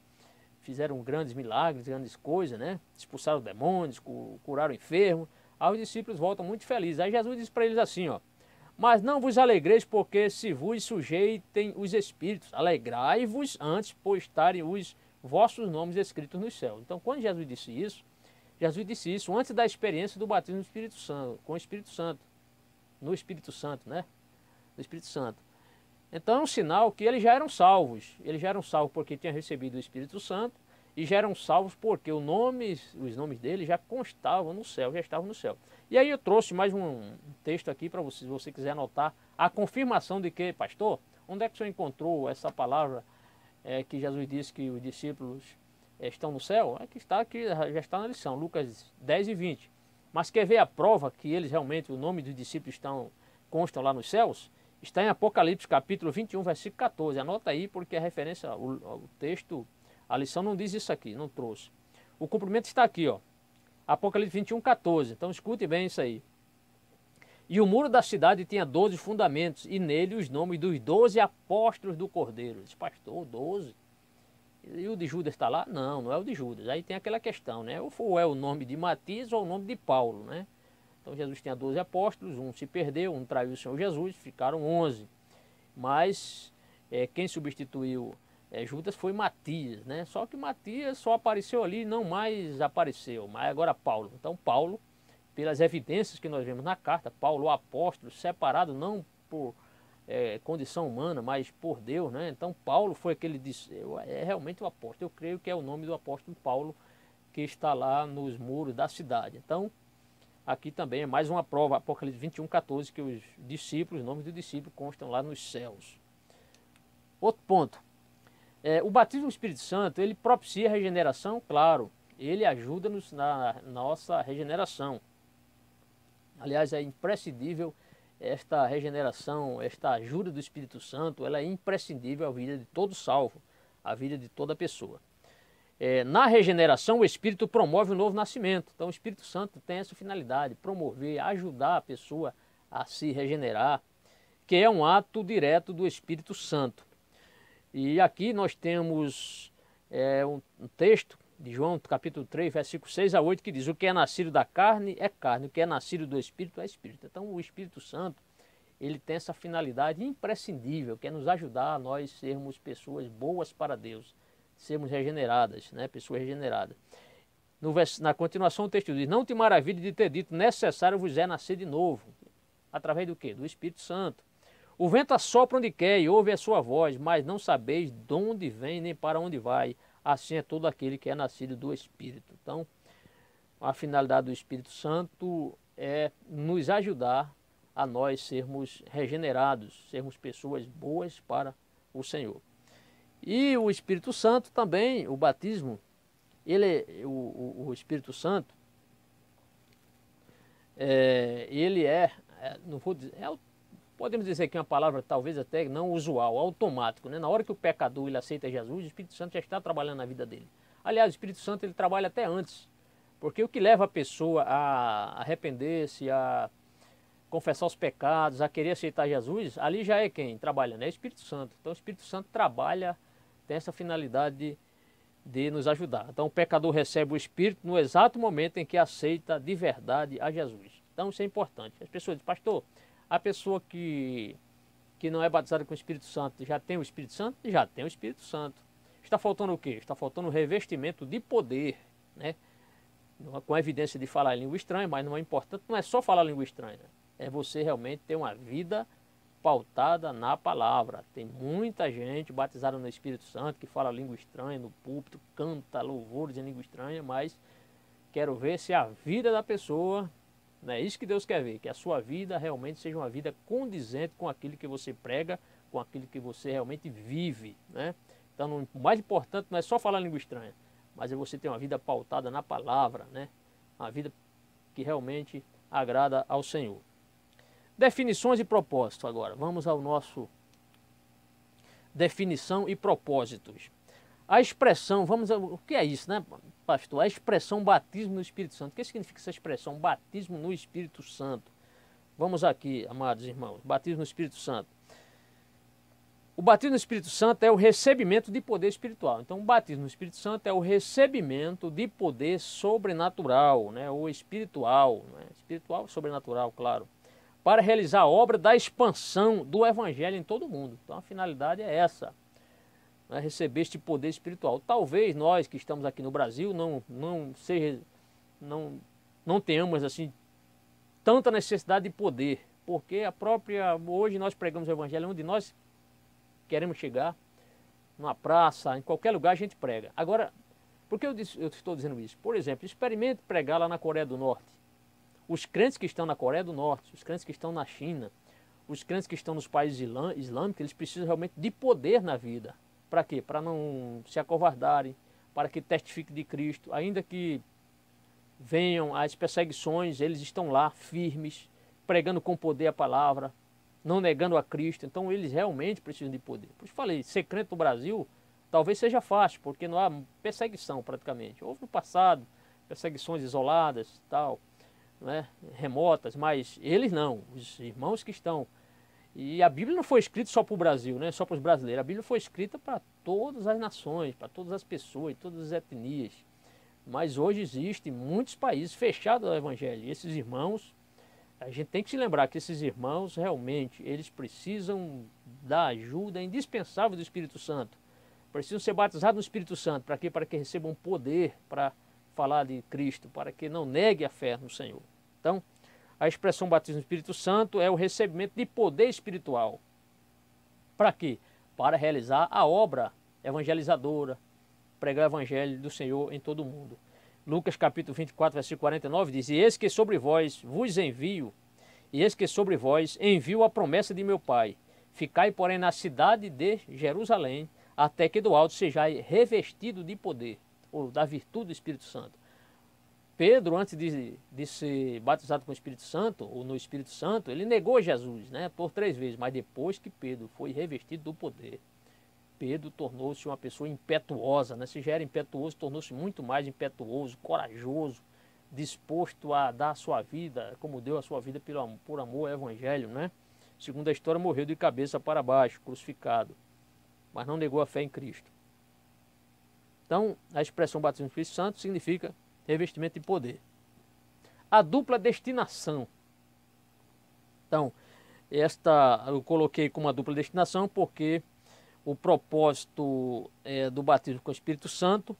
fizeram grandes milagres, grandes coisas, né? Expulsaram demônios, curaram enfermos. Aí os discípulos voltam muito felizes. Aí Jesus diz para eles assim, ó, mas não vos alegreis porque se vos sujeitem os espíritos, alegrai-vos antes por estarem os vossos nomes escritos no céu. Então, quando Jesus disse isso antes da experiência do batismo no Espírito Santo, com o Espírito Santo, no Espírito Santo, né? No Espírito Santo. Então é um sinal que eles já eram salvos. Eles já eram salvos porque tinham recebido o Espírito Santo e já eram salvos porque os nomes deles já constavam no céu, já estavam no céu. E aí eu trouxe mais um texto aqui para você, se você quiser anotar, a confirmação de que, pastor, onde é que o senhor encontrou essa palavra que Jesus disse que os discípulos estão no céu? Aqui já está na lição, Lucas 10 e 20. Mas quer ver a prova que eles realmente, o nome dos discípulos constam lá nos céus? Está em Apocalipse capítulo 21, versículo 14. Anota aí porque a referência, o texto, a lição não diz isso aqui, não trouxe. O cumprimento está aqui, ó. Apocalipse 21, 14. Então escute bem isso aí. E o muro da cidade tinha 12 fundamentos e nele os nomes dos 12 apóstolos do Cordeiro. Diz, pastor, 12? E o de Judas está lá? Não, não é o de Judas. Aí tem aquela questão, né? Ou é o nome de Matias ou o nome de Paulo, né? Então Jesus tinha 12 apóstolos, um se perdeu, um traiu o Senhor Jesus, ficaram 11. Mas quem substituiu Judas foi Matias, né? Só que Matias só apareceu ali, não mais apareceu, mas agora Paulo. Então Paulo, pelas evidências que nós vemos na carta, Paulo, o apóstolo, separado não por condição humana, mas por Deus, né? Então Paulo foi aquele, é realmente o apóstolo. Eu creio que é o nome do apóstolo Paulo que está lá nos muros da cidade. Então, aqui também é mais uma prova, Apocalipse 21:14, que os discípulos, os nomes dos discípulos constam lá nos céus. Outro ponto, o batismo no Espírito Santo, ele propicia a regeneração, claro, ele ajuda-nos na nossa regeneração. Aliás, é imprescindível esta regeneração, esta ajuda do Espírito Santo, ela é imprescindível à vida de todo salvo, à vida de toda pessoa. Na regeneração, o Espírito promove o novo nascimento. Então, o Espírito Santo tem essa finalidade, promover, ajudar a pessoa a se regenerar, que é um ato direto do Espírito Santo. E aqui nós temos um texto de João, capítulo 3, versículo 6 a 8, que diz: o que é nascido da carne é carne, o que é nascido do Espírito é Espírito. Então, o Espírito Santo, ele tem essa finalidade imprescindível, que é nos ajudar a nós sermos pessoas boas para Deus, sermos regeneradas, né? Pessoas regeneradas. Na continuação o texto diz: não te maravilhe de ter dito, necessário vos é nascer de novo. Através do quê? Do Espírito Santo. O vento assopra onde quer e ouve a sua voz, mas não sabeis de onde vem nem para onde vai. Assim é todo aquele que é nascido do Espírito. Então, a finalidade do Espírito Santo é nos ajudar a nós sermos regenerados, sermos pessoas boas para o Senhor. E o Espírito Santo também, o batismo, o Espírito Santo, não vou dizer, podemos dizer que é uma palavra talvez até não usual, automático, né? Na hora que o pecador ele aceita Jesus, o Espírito Santo já está trabalhando na vida dele. Aliás, o Espírito Santo ele trabalha até antes, porque o que leva a pessoa a arrepender-se, a confessar os pecados, a querer aceitar Jesus, ali já é quem trabalha, né? É o Espírito Santo. Então o Espírito Santo trabalha, tem essa finalidade de nos ajudar. Então o pecador recebe o Espírito no exato momento em que aceita de verdade a Jesus. Então isso é importante. As pessoas dizem: pastor, a pessoa que não é batizada com o Espírito Santo já tem o Espírito Santo? Já tem o Espírito Santo. Está faltando o quê? Está faltando o revestimento de poder, né? Com a evidência de falar em língua estranha, mas não é importante, não é só falar língua estranha. É você realmente ter uma vida pautada na palavra. Tem muita gente batizada no Espírito Santo que fala língua estranha no púlpito, canta louvores em língua estranha, mas quero ver se a vida da pessoa, não é isso que Deus quer ver, que a sua vida realmente seja uma vida condizente com aquilo que você prega, com aquilo que você realmente vive, né? Então, o mais importante não é só falar língua estranha, mas é você ter uma vida pautada na palavra, né? Uma vida que realmente agrada ao Senhor. Definições e propósito agora. Vamos ao nosso definição e propósitos. A expressão, o que é isso, né, pastor? A expressão batismo no Espírito Santo. O que significa essa expressão batismo no Espírito Santo? Vamos aqui, amados irmãos. Batismo no Espírito Santo. O batismo no Espírito Santo é o recebimento de poder espiritual. Então, o batismo no Espírito Santo é o recebimento de poder sobrenatural, né, ou espiritual, né? Espiritual, sobrenatural, claro, para realizar a obra da expansão do Evangelho em todo o mundo. Então a finalidade é essa, né? Receber este poder espiritual. Talvez nós que estamos aqui no Brasil não tenhamos assim tanta necessidade de poder, porque hoje nós pregamos o Evangelho onde nós queremos chegar, numa praça, em qualquer lugar a gente prega. Agora, por que eu estou dizendo isso? Por exemplo, experimente pregar lá na Coreia do Norte. Os crentes que estão na Coreia do Norte, os crentes que estão na China, os crentes que estão nos países islâmicos, eles precisam realmente de poder na vida. Para quê? Para não se acovardarem, para que testifiquem de Cristo. Ainda que venham as perseguições, eles estão lá firmes, pregando com poder a palavra, não negando a Cristo. Então eles realmente precisam de poder. Por isso falei, ser crente no Brasil talvez seja fácil, porque não há perseguição praticamente. Houve no passado perseguições isoladas, tal, né, remotas, mas eles não, os irmãos que estão. E a Bíblia não foi escrita só para o Brasil, né, só para os brasileiros. A Bíblia foi escrita para todas as nações, para todas as pessoas, todas as etnias. Mas hoje existem muitos países fechados ao Evangelho. E esses irmãos, a gente tem que se lembrar que esses irmãos realmente, eles precisam da ajuda indispensável do Espírito Santo. Precisam ser batizados no Espírito Santo. Para quê? Para que recebam poder para falar de Cristo, para que não negue a fé no Senhor. Então, a expressão batismo no Espírito Santo é o recebimento de poder espiritual. Para quê? Para realizar a obra evangelizadora, pregar o Evangelho do Senhor em todo o mundo. Lucas capítulo 24, versículo 49 diz: E eis que sobre vós vos envio, e eis que sobre vós envio a promessa de meu Pai. Ficai, porém, na cidade de Jerusalém, até que do alto sejais revestido de poder, ou da virtude do Espírito Santo. Pedro, antes de ser batizado com o Espírito Santo, ou no Espírito Santo, ele negou Jesus, né, por 3 vezes, mas depois que Pedro foi revestido do poder, Pedro tornou-se uma pessoa impetuosa, né? Se já era impetuoso, tornou-se muito mais impetuoso, corajoso, disposto a dar a sua vida, como deu a sua vida por amor ao Evangelho, né? Segundo a história, morreu de cabeça para baixo, crucificado, mas não negou a fé em Cristo. Então, a expressão batismo no Espírito Santo significa revestimento de poder. A dupla destinação. Então, esta eu coloquei como uma dupla destinação porque o propósito do batismo com o Espírito Santo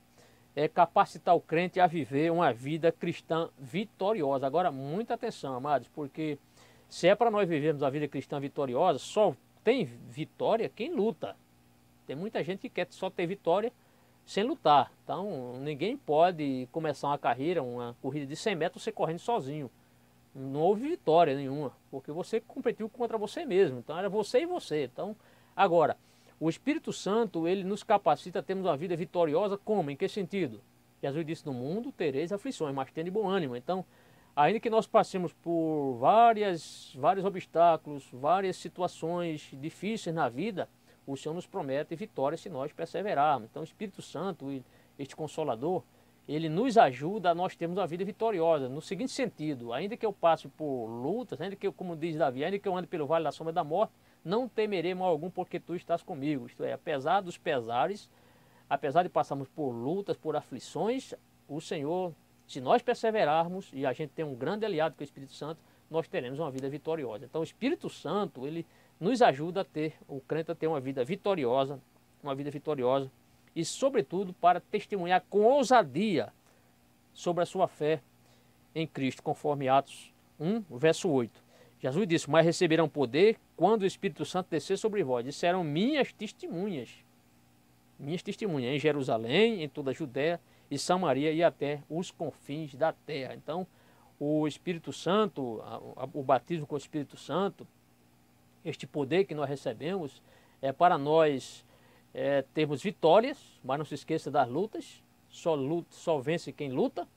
é capacitar o crente a viver uma vida cristã vitoriosa. Agora, muita atenção, amados, porque se é para nós vivermos a vida cristã vitoriosa, só tem vitória quem luta. Tem muita gente que quer só ter vitória sem lutar. Então, ninguém pode começar uma carreira, uma corrida de 100 metros, você correndo sozinho. Não houve vitória nenhuma, porque você competiu contra você mesmo. Então, era você e você. Então, agora, o Espírito Santo, ele nos capacita a termos uma vida vitoriosa. Como? Em que sentido? Jesus disse: no mundo tereis aflições, mas tende bom ânimo. Então, ainda que nós passemos por vários obstáculos, várias situações difíceis na vida, o Senhor nos promete vitória se nós perseverarmos. Então, o Espírito Santo, este Consolador, ele nos ajuda a nós termos uma vida vitoriosa. No seguinte sentido: ainda que eu passe por lutas, ainda que eu, como diz Davi, ainda que eu ande pelo vale da sombra da morte, não temerei mal algum, porque tu estás comigo. Isto é, apesar dos pesares, apesar de passarmos por lutas, por aflições, o Senhor, se nós perseverarmos, e a gente tem um grande aliado que é o Espírito Santo, nós teremos uma vida vitoriosa. Então, o Espírito Santo, ele nos ajuda a ter, o crente a ter uma vida vitoriosa, e, sobretudo, para testemunhar com ousadia sobre a sua fé em Cristo, conforme Atos 1, verso 8. Jesus disse: mas receberão poder quando o Espírito Santo descer sobre vós. Isso serão minhas testemunhas em Jerusalém, em toda a Judéia e Samaria e até os confins da terra. Então, o Espírito Santo, o batismo com o Espírito Santo, este poder que nós recebemos, é para nós termos vitórias, mas não se esqueça das lutas, só vence quem luta.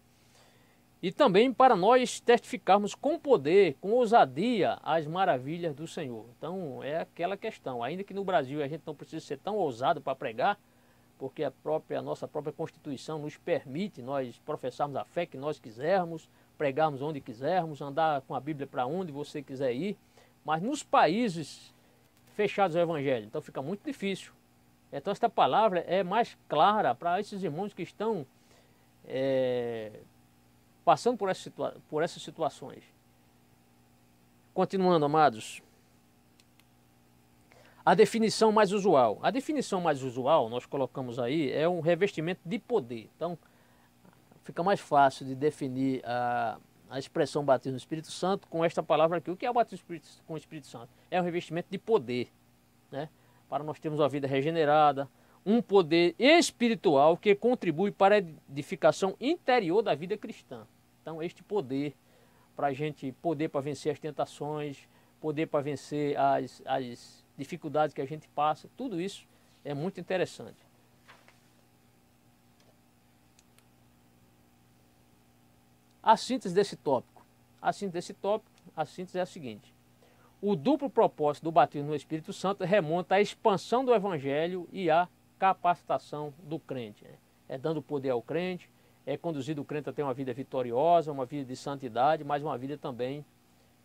E também para nós testificarmos com poder, com ousadia, as maravilhas do Senhor. Então, é aquela questão. Ainda que no Brasil a gente não precise ser tão ousado para pregar, porque a nossa própria Constituição nos permite nós professarmos a fé que nós quisermos, pregarmos onde quisermos, andar com a Bíblia para onde você quiser ir. Mas nos países fechados ao Evangelho, então fica muito difícil. Então, esta palavra é mais clara para esses irmãos que estão passando por essas situações. Continuando, amados. A definição mais usual. A definição mais usual, nós colocamos aí, é um revestimento de poder. Então, fica mais fácil de definir a expressão batismo no Espírito Santo com esta palavra aqui. O que é o batismo com o Espírito Santo? É um revestimento de poder, né? Para nós termos uma vida regenerada, um poder espiritual que contribui para a edificação interior da vida cristã. Então, este poder, para a gente poder para vencer as tentações, poder para vencer as dificuldades que a gente passa, tudo isso é muito interessante. A síntese desse tópico. A síntese é a seguinte: o duplo propósito do batismo no Espírito Santo remonta à expansão do Evangelho e à capacitação do crente. É dando poder ao crente, é conduzido o crente a ter uma vida vitoriosa, uma vida de santidade, mas uma vida também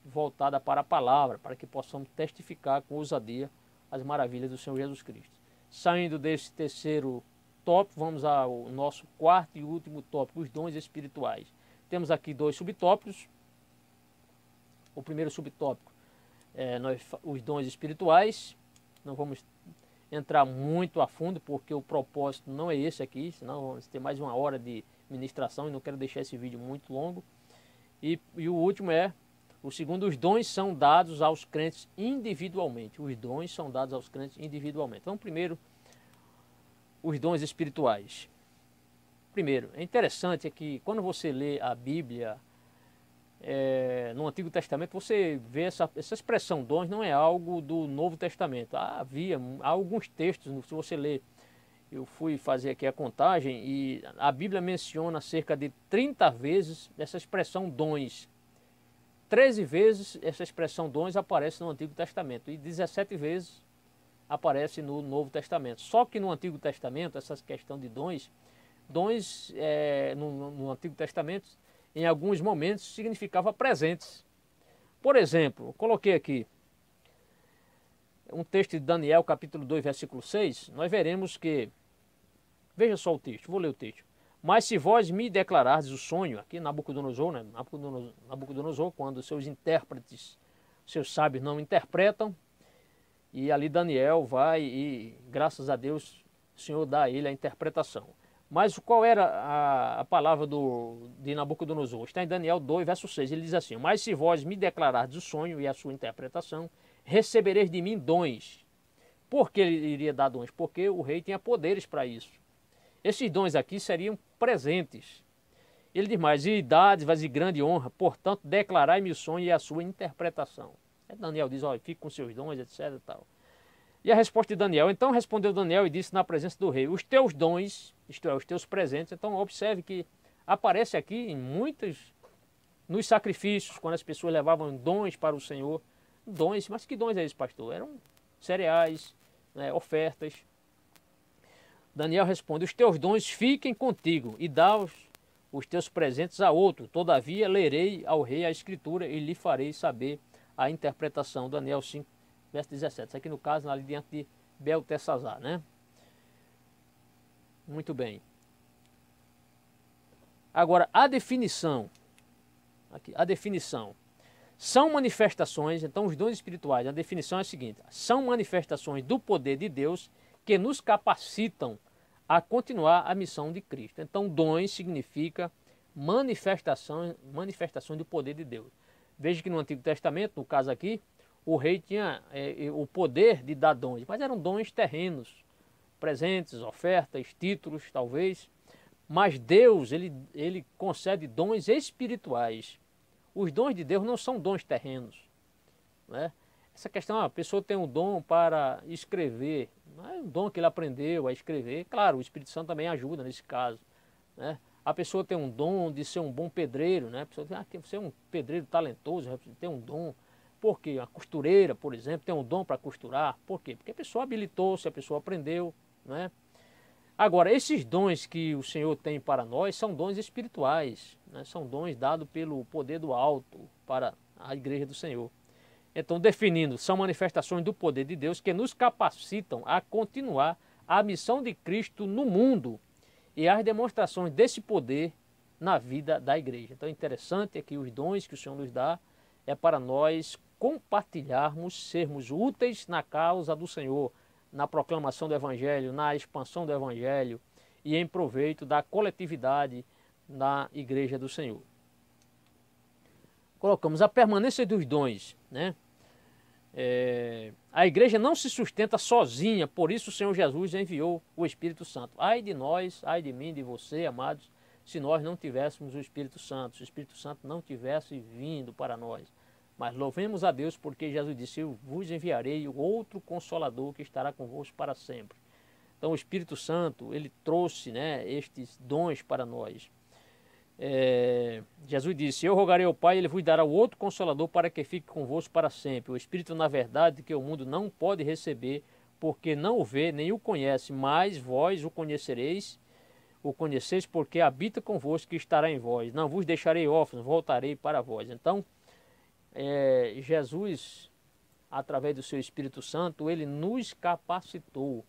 voltada para a palavra, para que possamos testificar com ousadia as maravilhas do Senhor Jesus Cristo. Saindo desse terceiro tópico, vamos ao nosso quarto e último tópico, os dons espirituais. Temos aqui 2 subtópicos. O primeiro subtópico é os dons espirituais. Não vamos entrar muito a fundo, porque o propósito não é esse aqui, senão vamos ter mais 1 hora de ministração e não quero deixar esse vídeo muito longo. E o último o segundo, os dons são dados aos crentes individualmente. Os dons são dados aos crentes individualmente. Então, primeiro, os dons espirituais. Primeiro, é interessante que quando você lê a Bíblia, no Antigo Testamento, você vê essa expressão dons não é algo do Novo Testamento. Há alguns textos, se você ler, eu fui fazer aqui a contagem e a Bíblia menciona cerca de 30 vezes essa expressão dons. 13 vezes essa expressão dons aparece no Antigo Testamento e 17 vezes aparece no Novo Testamento. Só que no Antigo Testamento, essa questão de dons no Antigo Testamento, em alguns momentos, significava presentes. Por exemplo, eu coloquei aqui um texto de Daniel, capítulo 2, versículo 6, nós veremos que, veja só o texto, vou ler o texto. Mas se vós me declarardes o sonho, aqui Nabucodonosor, né? Nabucodonosor, quando seus intérpretes, seus sábios não interpretam, e ali Daniel vai e, graças a Deus, o Senhor dá a ele a interpretação. Mas qual era a palavra de Nabucodonosor? Está em Daniel 2, verso 6. Ele diz assim: mas se vós me declarardes o sonho e a sua interpretação, recebereis de mim dons. Por que ele iria dar dons? Porque o rei tinha poderes para isso. Esses dons aqui seriam presentes. Ele diz mais: e dádivas e grande honra, portanto, declarai-me o sonho e a sua interpretação. Daniel diz: olha, fique com seus dons, etc. Tal. E a resposta de Daniel: então respondeu Daniel e disse na presença do rei: os teus dons, isto é, os teus presentes. Então observe que aparece aqui em nos sacrifícios, quando as pessoas levavam dons para o Senhor. Dons, mas que dons é esse, pastor? Eram cereais, né, ofertas. Daniel responde: os teus dons fiquem contigo e dá os teus presentes a outro. Todavia lerei ao rei a escritura e lhe farei saber a interpretação. Daniel 5, verso 17. Isso aqui no caso, ali diante de Beltesazar, né? Muito bem. Agora, a definição. Aqui, a definição. São manifestações, então os dons espirituais, a definição é a seguinte: são manifestações do poder de Deus que nos capacitam a continuar a missão de Cristo. Então, dons significa manifestação do poder de Deus. Veja que no Antigo Testamento, no caso aqui, o rei tinha o poder de dar dons, mas eram dons terrenos, presentes, ofertas, títulos, talvez. Mas Deus, ele concede dons espirituais. Os dons de Deus não são dons terrenos, né? Essa questão, a pessoa tem um dom para escrever, não é um dom que ele aprendeu a escrever. Claro, o Espírito Santo também ajuda nesse caso, né? A pessoa tem um dom de ser um bom pedreiro, né? A pessoa tem que ser um pedreiro talentoso, tem um dom. Por quê? A costureira, por exemplo, tem um dom para costurar. Por quê? Porque a pessoa habilitou-se, a pessoa aprendeu, né? Agora, esses dons que o Senhor tem para nós são dons espirituais, né? São dons dados pelo poder do alto para a igreja do Senhor. Então, definindo, são manifestações do poder de Deus que nos capacitam a continuar a missão de Cristo no mundo e as demonstrações desse poder na vida da igreja. Então, interessante é que os dons que o Senhor nos dá é para nós compartilharmos, sermos úteis na causa do Senhor, na proclamação do Evangelho, na expansão do Evangelho e em proveito da coletividade na igreja do Senhor. Colocamos a permanência dos dons, né? A igreja não se sustenta sozinha, por isso o Senhor Jesus enviou o Espírito Santo. Ai de nós, ai de mim, de você, amados, se nós não tivéssemos o Espírito Santo, se o Espírito Santo não tivesse vindo para nós. Mas louvemos a Deus porque Jesus disse: eu vos enviarei o outro Consolador que estará convosco para sempre. Então o Espírito Santo, ele trouxe, né, estes dons para nós. Jesus disse: eu rogarei ao Pai, ele vos dará o outro Consolador para que fique convosco para sempre. O Espírito, na verdade, que o mundo não pode receber, porque não o vê nem o conhece, mas vós o conheceis porque habita convosco e estará em vós. Não vos deixarei órfãos, voltarei para vós. Então, Jesus, através do seu Espírito Santo, ele nos capacitou.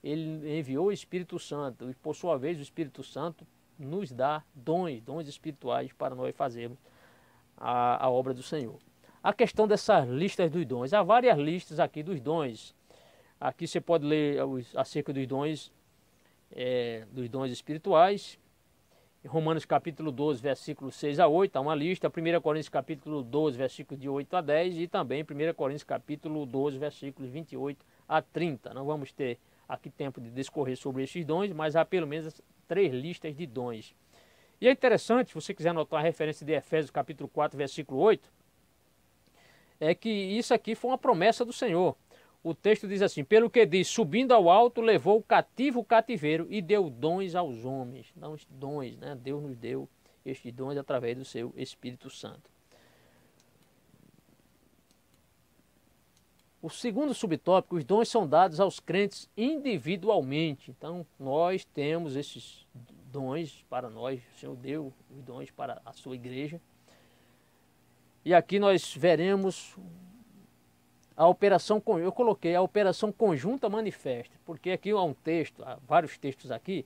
Ele enviou o Espírito Santo e, por sua vez, o Espírito Santo nos dá dons espirituais para nós fazermos a obra do Senhor. A questão dessas listas dos dons, há várias listas aqui dos dons. Aqui você pode ler acerca dos dons espirituais. Romanos capítulo 12, versículo 6 a 8, há uma lista. 1 Coríntios capítulo 12, versículos de 8 a 10 e também 1 Coríntios capítulo 12, versículos 28 a 30. Não vamos ter aqui tempo de discorrer sobre esses dons, mas há pelo menos 3 listas de dons. E é interessante, se você quiser anotar a referência de Efésios capítulo 4, versículo 8, é que isso aqui foi uma promessa do Senhor. O texto diz assim: pelo que diz, subindo ao alto, levou o cativo o cativeiro e deu dons aos homens. Então, dons, né? Deus nos deu estes dons através do seu Espírito Santo. O segundo subtópico, os dons são dados aos crentes individualmente. Então, nós temos esses dons para nós, o Senhor deu os dons para a sua igreja. E aqui nós veremos a operação, eu coloquei a operação conjunta manifesta, porque aqui há um texto, há vários textos aqui,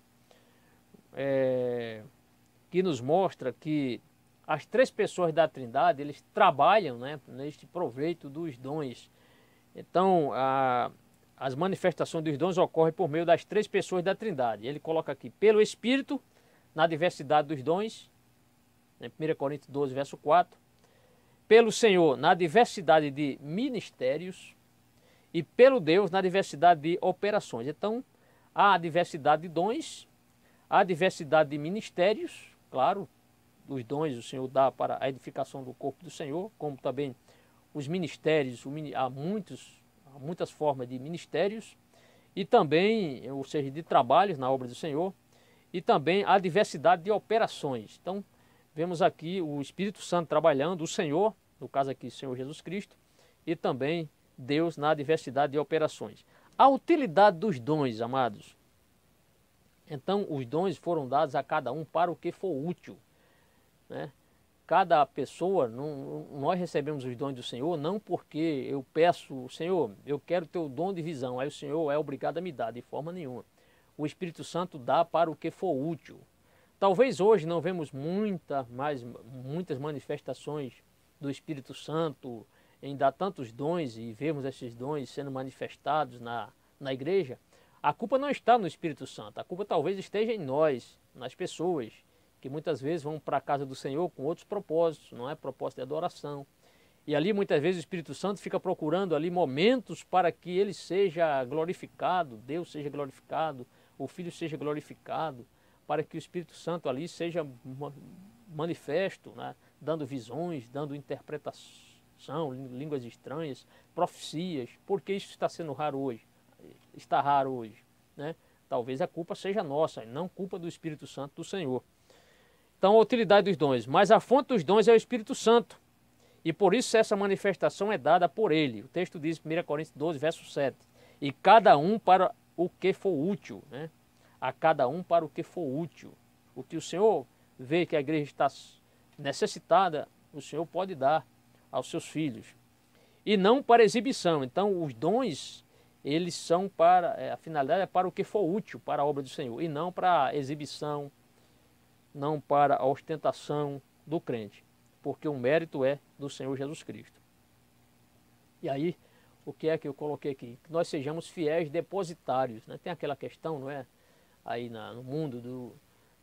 que nos mostra que as 3 pessoas da Trindade, eles trabalham, né, neste proveito dos dons. Então, as manifestações dos dons ocorrem por meio das 3 pessoas da Trindade. Ele coloca aqui, pelo Espírito, na diversidade dos dons, em 1 Coríntios 12, verso 4. Pelo Senhor, na diversidade de ministérios. E pelo Deus, na diversidade de operações. Então, há a diversidade de dons, há a diversidade de ministérios. Claro, os dons o Senhor dá para a edificação do corpo do Senhor, como também os ministérios, há muitas formas de ministérios, e também, ou seja, de trabalhos na obra do Senhor, e também a diversidade de operações. Então, vemos aqui o Espírito Santo trabalhando, o Senhor, no caso aqui, o Senhor Jesus Cristo, e também Deus na diversidade de operações. A utilidade dos dons, amados. Então, os dons foram dados a cada um para o que for útil, né? Cada pessoa, nós recebemos os dons do Senhor não porque eu peço, Senhor, eu quero ter o dom de visão, aí o Senhor é obrigado a me dar, de forma nenhuma. O Espírito Santo dá para o que for útil. Talvez hoje não vemos muitas manifestações do Espírito Santo em dar tantos dons e vermos esses dons sendo manifestados na igreja. A culpa não está no Espírito Santo, a culpa talvez esteja em nós, nas pessoas, que muitas vezes vão para a casa do Senhor com outros propósitos, não é propósito de adoração. E ali muitas vezes o Espírito Santo fica procurando ali momentos para que ele seja glorificado, Deus seja glorificado, o Filho seja glorificado, para que o Espírito Santo ali seja manifesto, né? Dando visões, dando interpretação, línguas estranhas, profecias. Por que isso está sendo raro hoje? Está raro hoje, né? Talvez a culpa seja nossa, não culpa do Espírito Santo do Senhor. Então, a utilidade dos dons. Mas a fonte dos dons é o Espírito Santo. E por isso essa manifestação é dada por ele. O texto diz, 1 Coríntios 12, verso 7. E cada um para o que for útil, né? A cada um para o que for útil. O que o Senhor vê que a igreja está necessitada, o Senhor pode dar aos seus filhos. E não para exibição. Então, os dons, eles são para, a finalidade é para o que for útil para a obra do Senhor. E não para exibição, não para a ostentação do crente, porque o mérito é do Senhor Jesus Cristo. E aí, o que é que eu coloquei aqui? Que nós sejamos fiéis depositários, né? Tem aquela questão, não é? Aí no mundo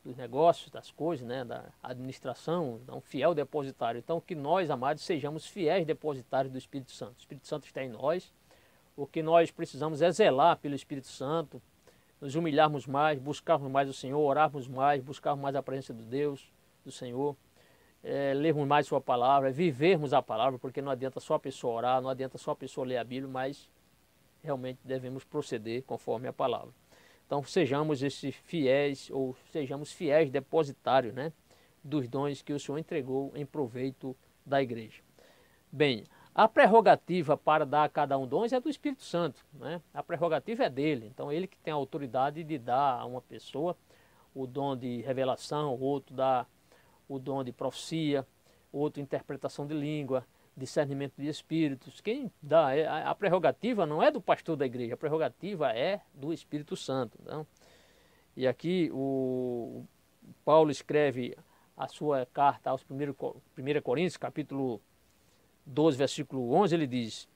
dos negócios, das coisas, né? Da administração, um fiel depositário. Então, que nós, amados, sejamos fiéis depositários do Espírito Santo. O Espírito Santo está em nós. O que nós precisamos é zelar pelo Espírito Santo, nos humilharmos mais, buscarmos mais o Senhor, orarmos mais, buscarmos mais a presença de Deus, do Senhor, lermos mais sua palavra, vivermos a palavra, porque não adianta só a pessoa orar, não adianta só a pessoa ler a Bíblia, mas realmente devemos proceder conforme a palavra. Então sejamos esses fiéis, ou sejamos fiéis depositários, né, dos dons que o Senhor entregou em proveito da igreja. Bem, a prerrogativa para dar a cada um dons é do Espírito Santo, né? A prerrogativa é dele, então ele que tem a autoridade de dar a uma pessoa o dom de revelação, outro dá o dom de profecia, outro interpretação de língua, discernimento de espíritos. Quem dá a prerrogativa não é do pastor da igreja, a prerrogativa é do Espírito Santo. Então, e aqui o Paulo escreve a sua carta aos 1 Coríntios, capítulo 12, versículo 11, ele diz,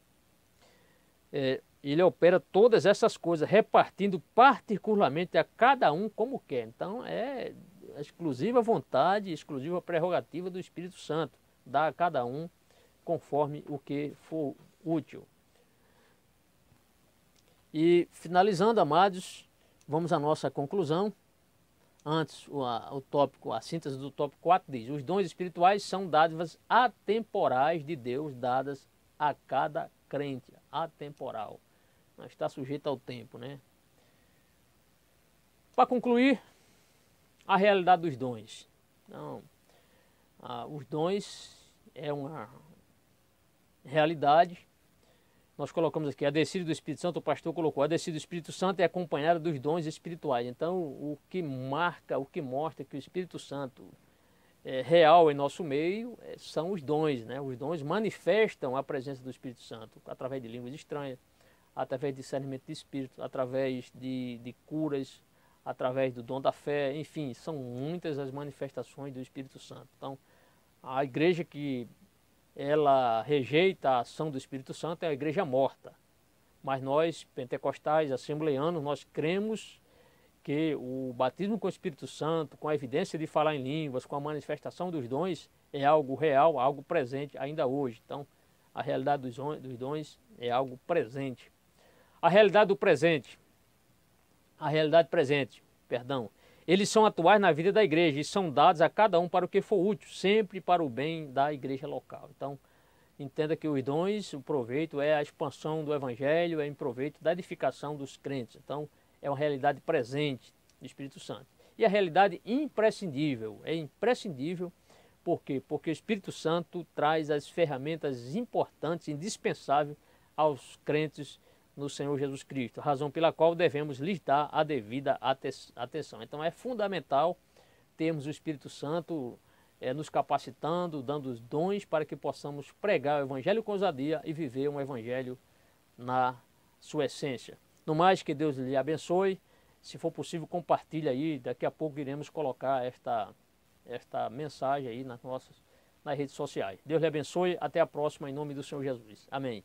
ele opera todas essas coisas, repartindo particularmente a cada um como quer. Então é a exclusiva vontade, exclusiva prerrogativa do Espírito Santo, dá a cada um conforme o que for útil. E finalizando, amados, vamos à nossa conclusão. Antes, o tópico, a síntese do tópico 4 diz: os dons espirituais são dádivas atemporais de Deus dadas a cada crente. Atemporal. Não está sujeito ao tempo, né? Para concluir, a realidade dos dons. Então, os dons é uma realidade. Nós colocamos aqui a descida do Espírito Santo, o pastor colocou, a descida do Espírito Santo é acompanhada dos dons espirituais. Então, o que marca, o que mostra que o Espírito Santo é real em nosso meio são os dons, né? Os dons manifestam a presença do Espírito Santo através de línguas estranhas, através de discernimento de espírito, através de curas, através do dom da fé, enfim, são muitas as manifestações do Espírito Santo. Então, a igreja que ela rejeita a ação do Espírito Santo é a igreja morta. Mas nós, pentecostais, assembleanos, nós cremos que o batismo com o Espírito Santo, com a evidência de falar em línguas, com a manifestação dos dons, é algo real, algo presente ainda hoje. Então, a realidade dos dons é algo presente. A realidade do presente, eles são atuais na vida da igreja e são dados a cada um para o que for útil, sempre para o bem da igreja local. Então, entenda que os dons, o proveito é a expansão do evangelho, é em proveito da edificação dos crentes. Então, é uma realidade presente do Espírito Santo. E a realidade imprescindível, é imprescindível, por quê? Porque o Espírito Santo traz as ferramentas importantes, indispensáveis aos crentes no Senhor Jesus Cristo, razão pela qual devemos lhes dar a devida atenção. Então é fundamental termos o Espírito Santo nos capacitando, dando os dons para que possamos pregar o Evangelho com ousadia e viver um Evangelho na sua essência. No mais, que Deus lhe abençoe. Se for possível, compartilhe aí. Daqui a pouco iremos colocar esta mensagem aí nas redes sociais. Deus lhe abençoe. Até a próxima, em nome do Senhor Jesus. Amém.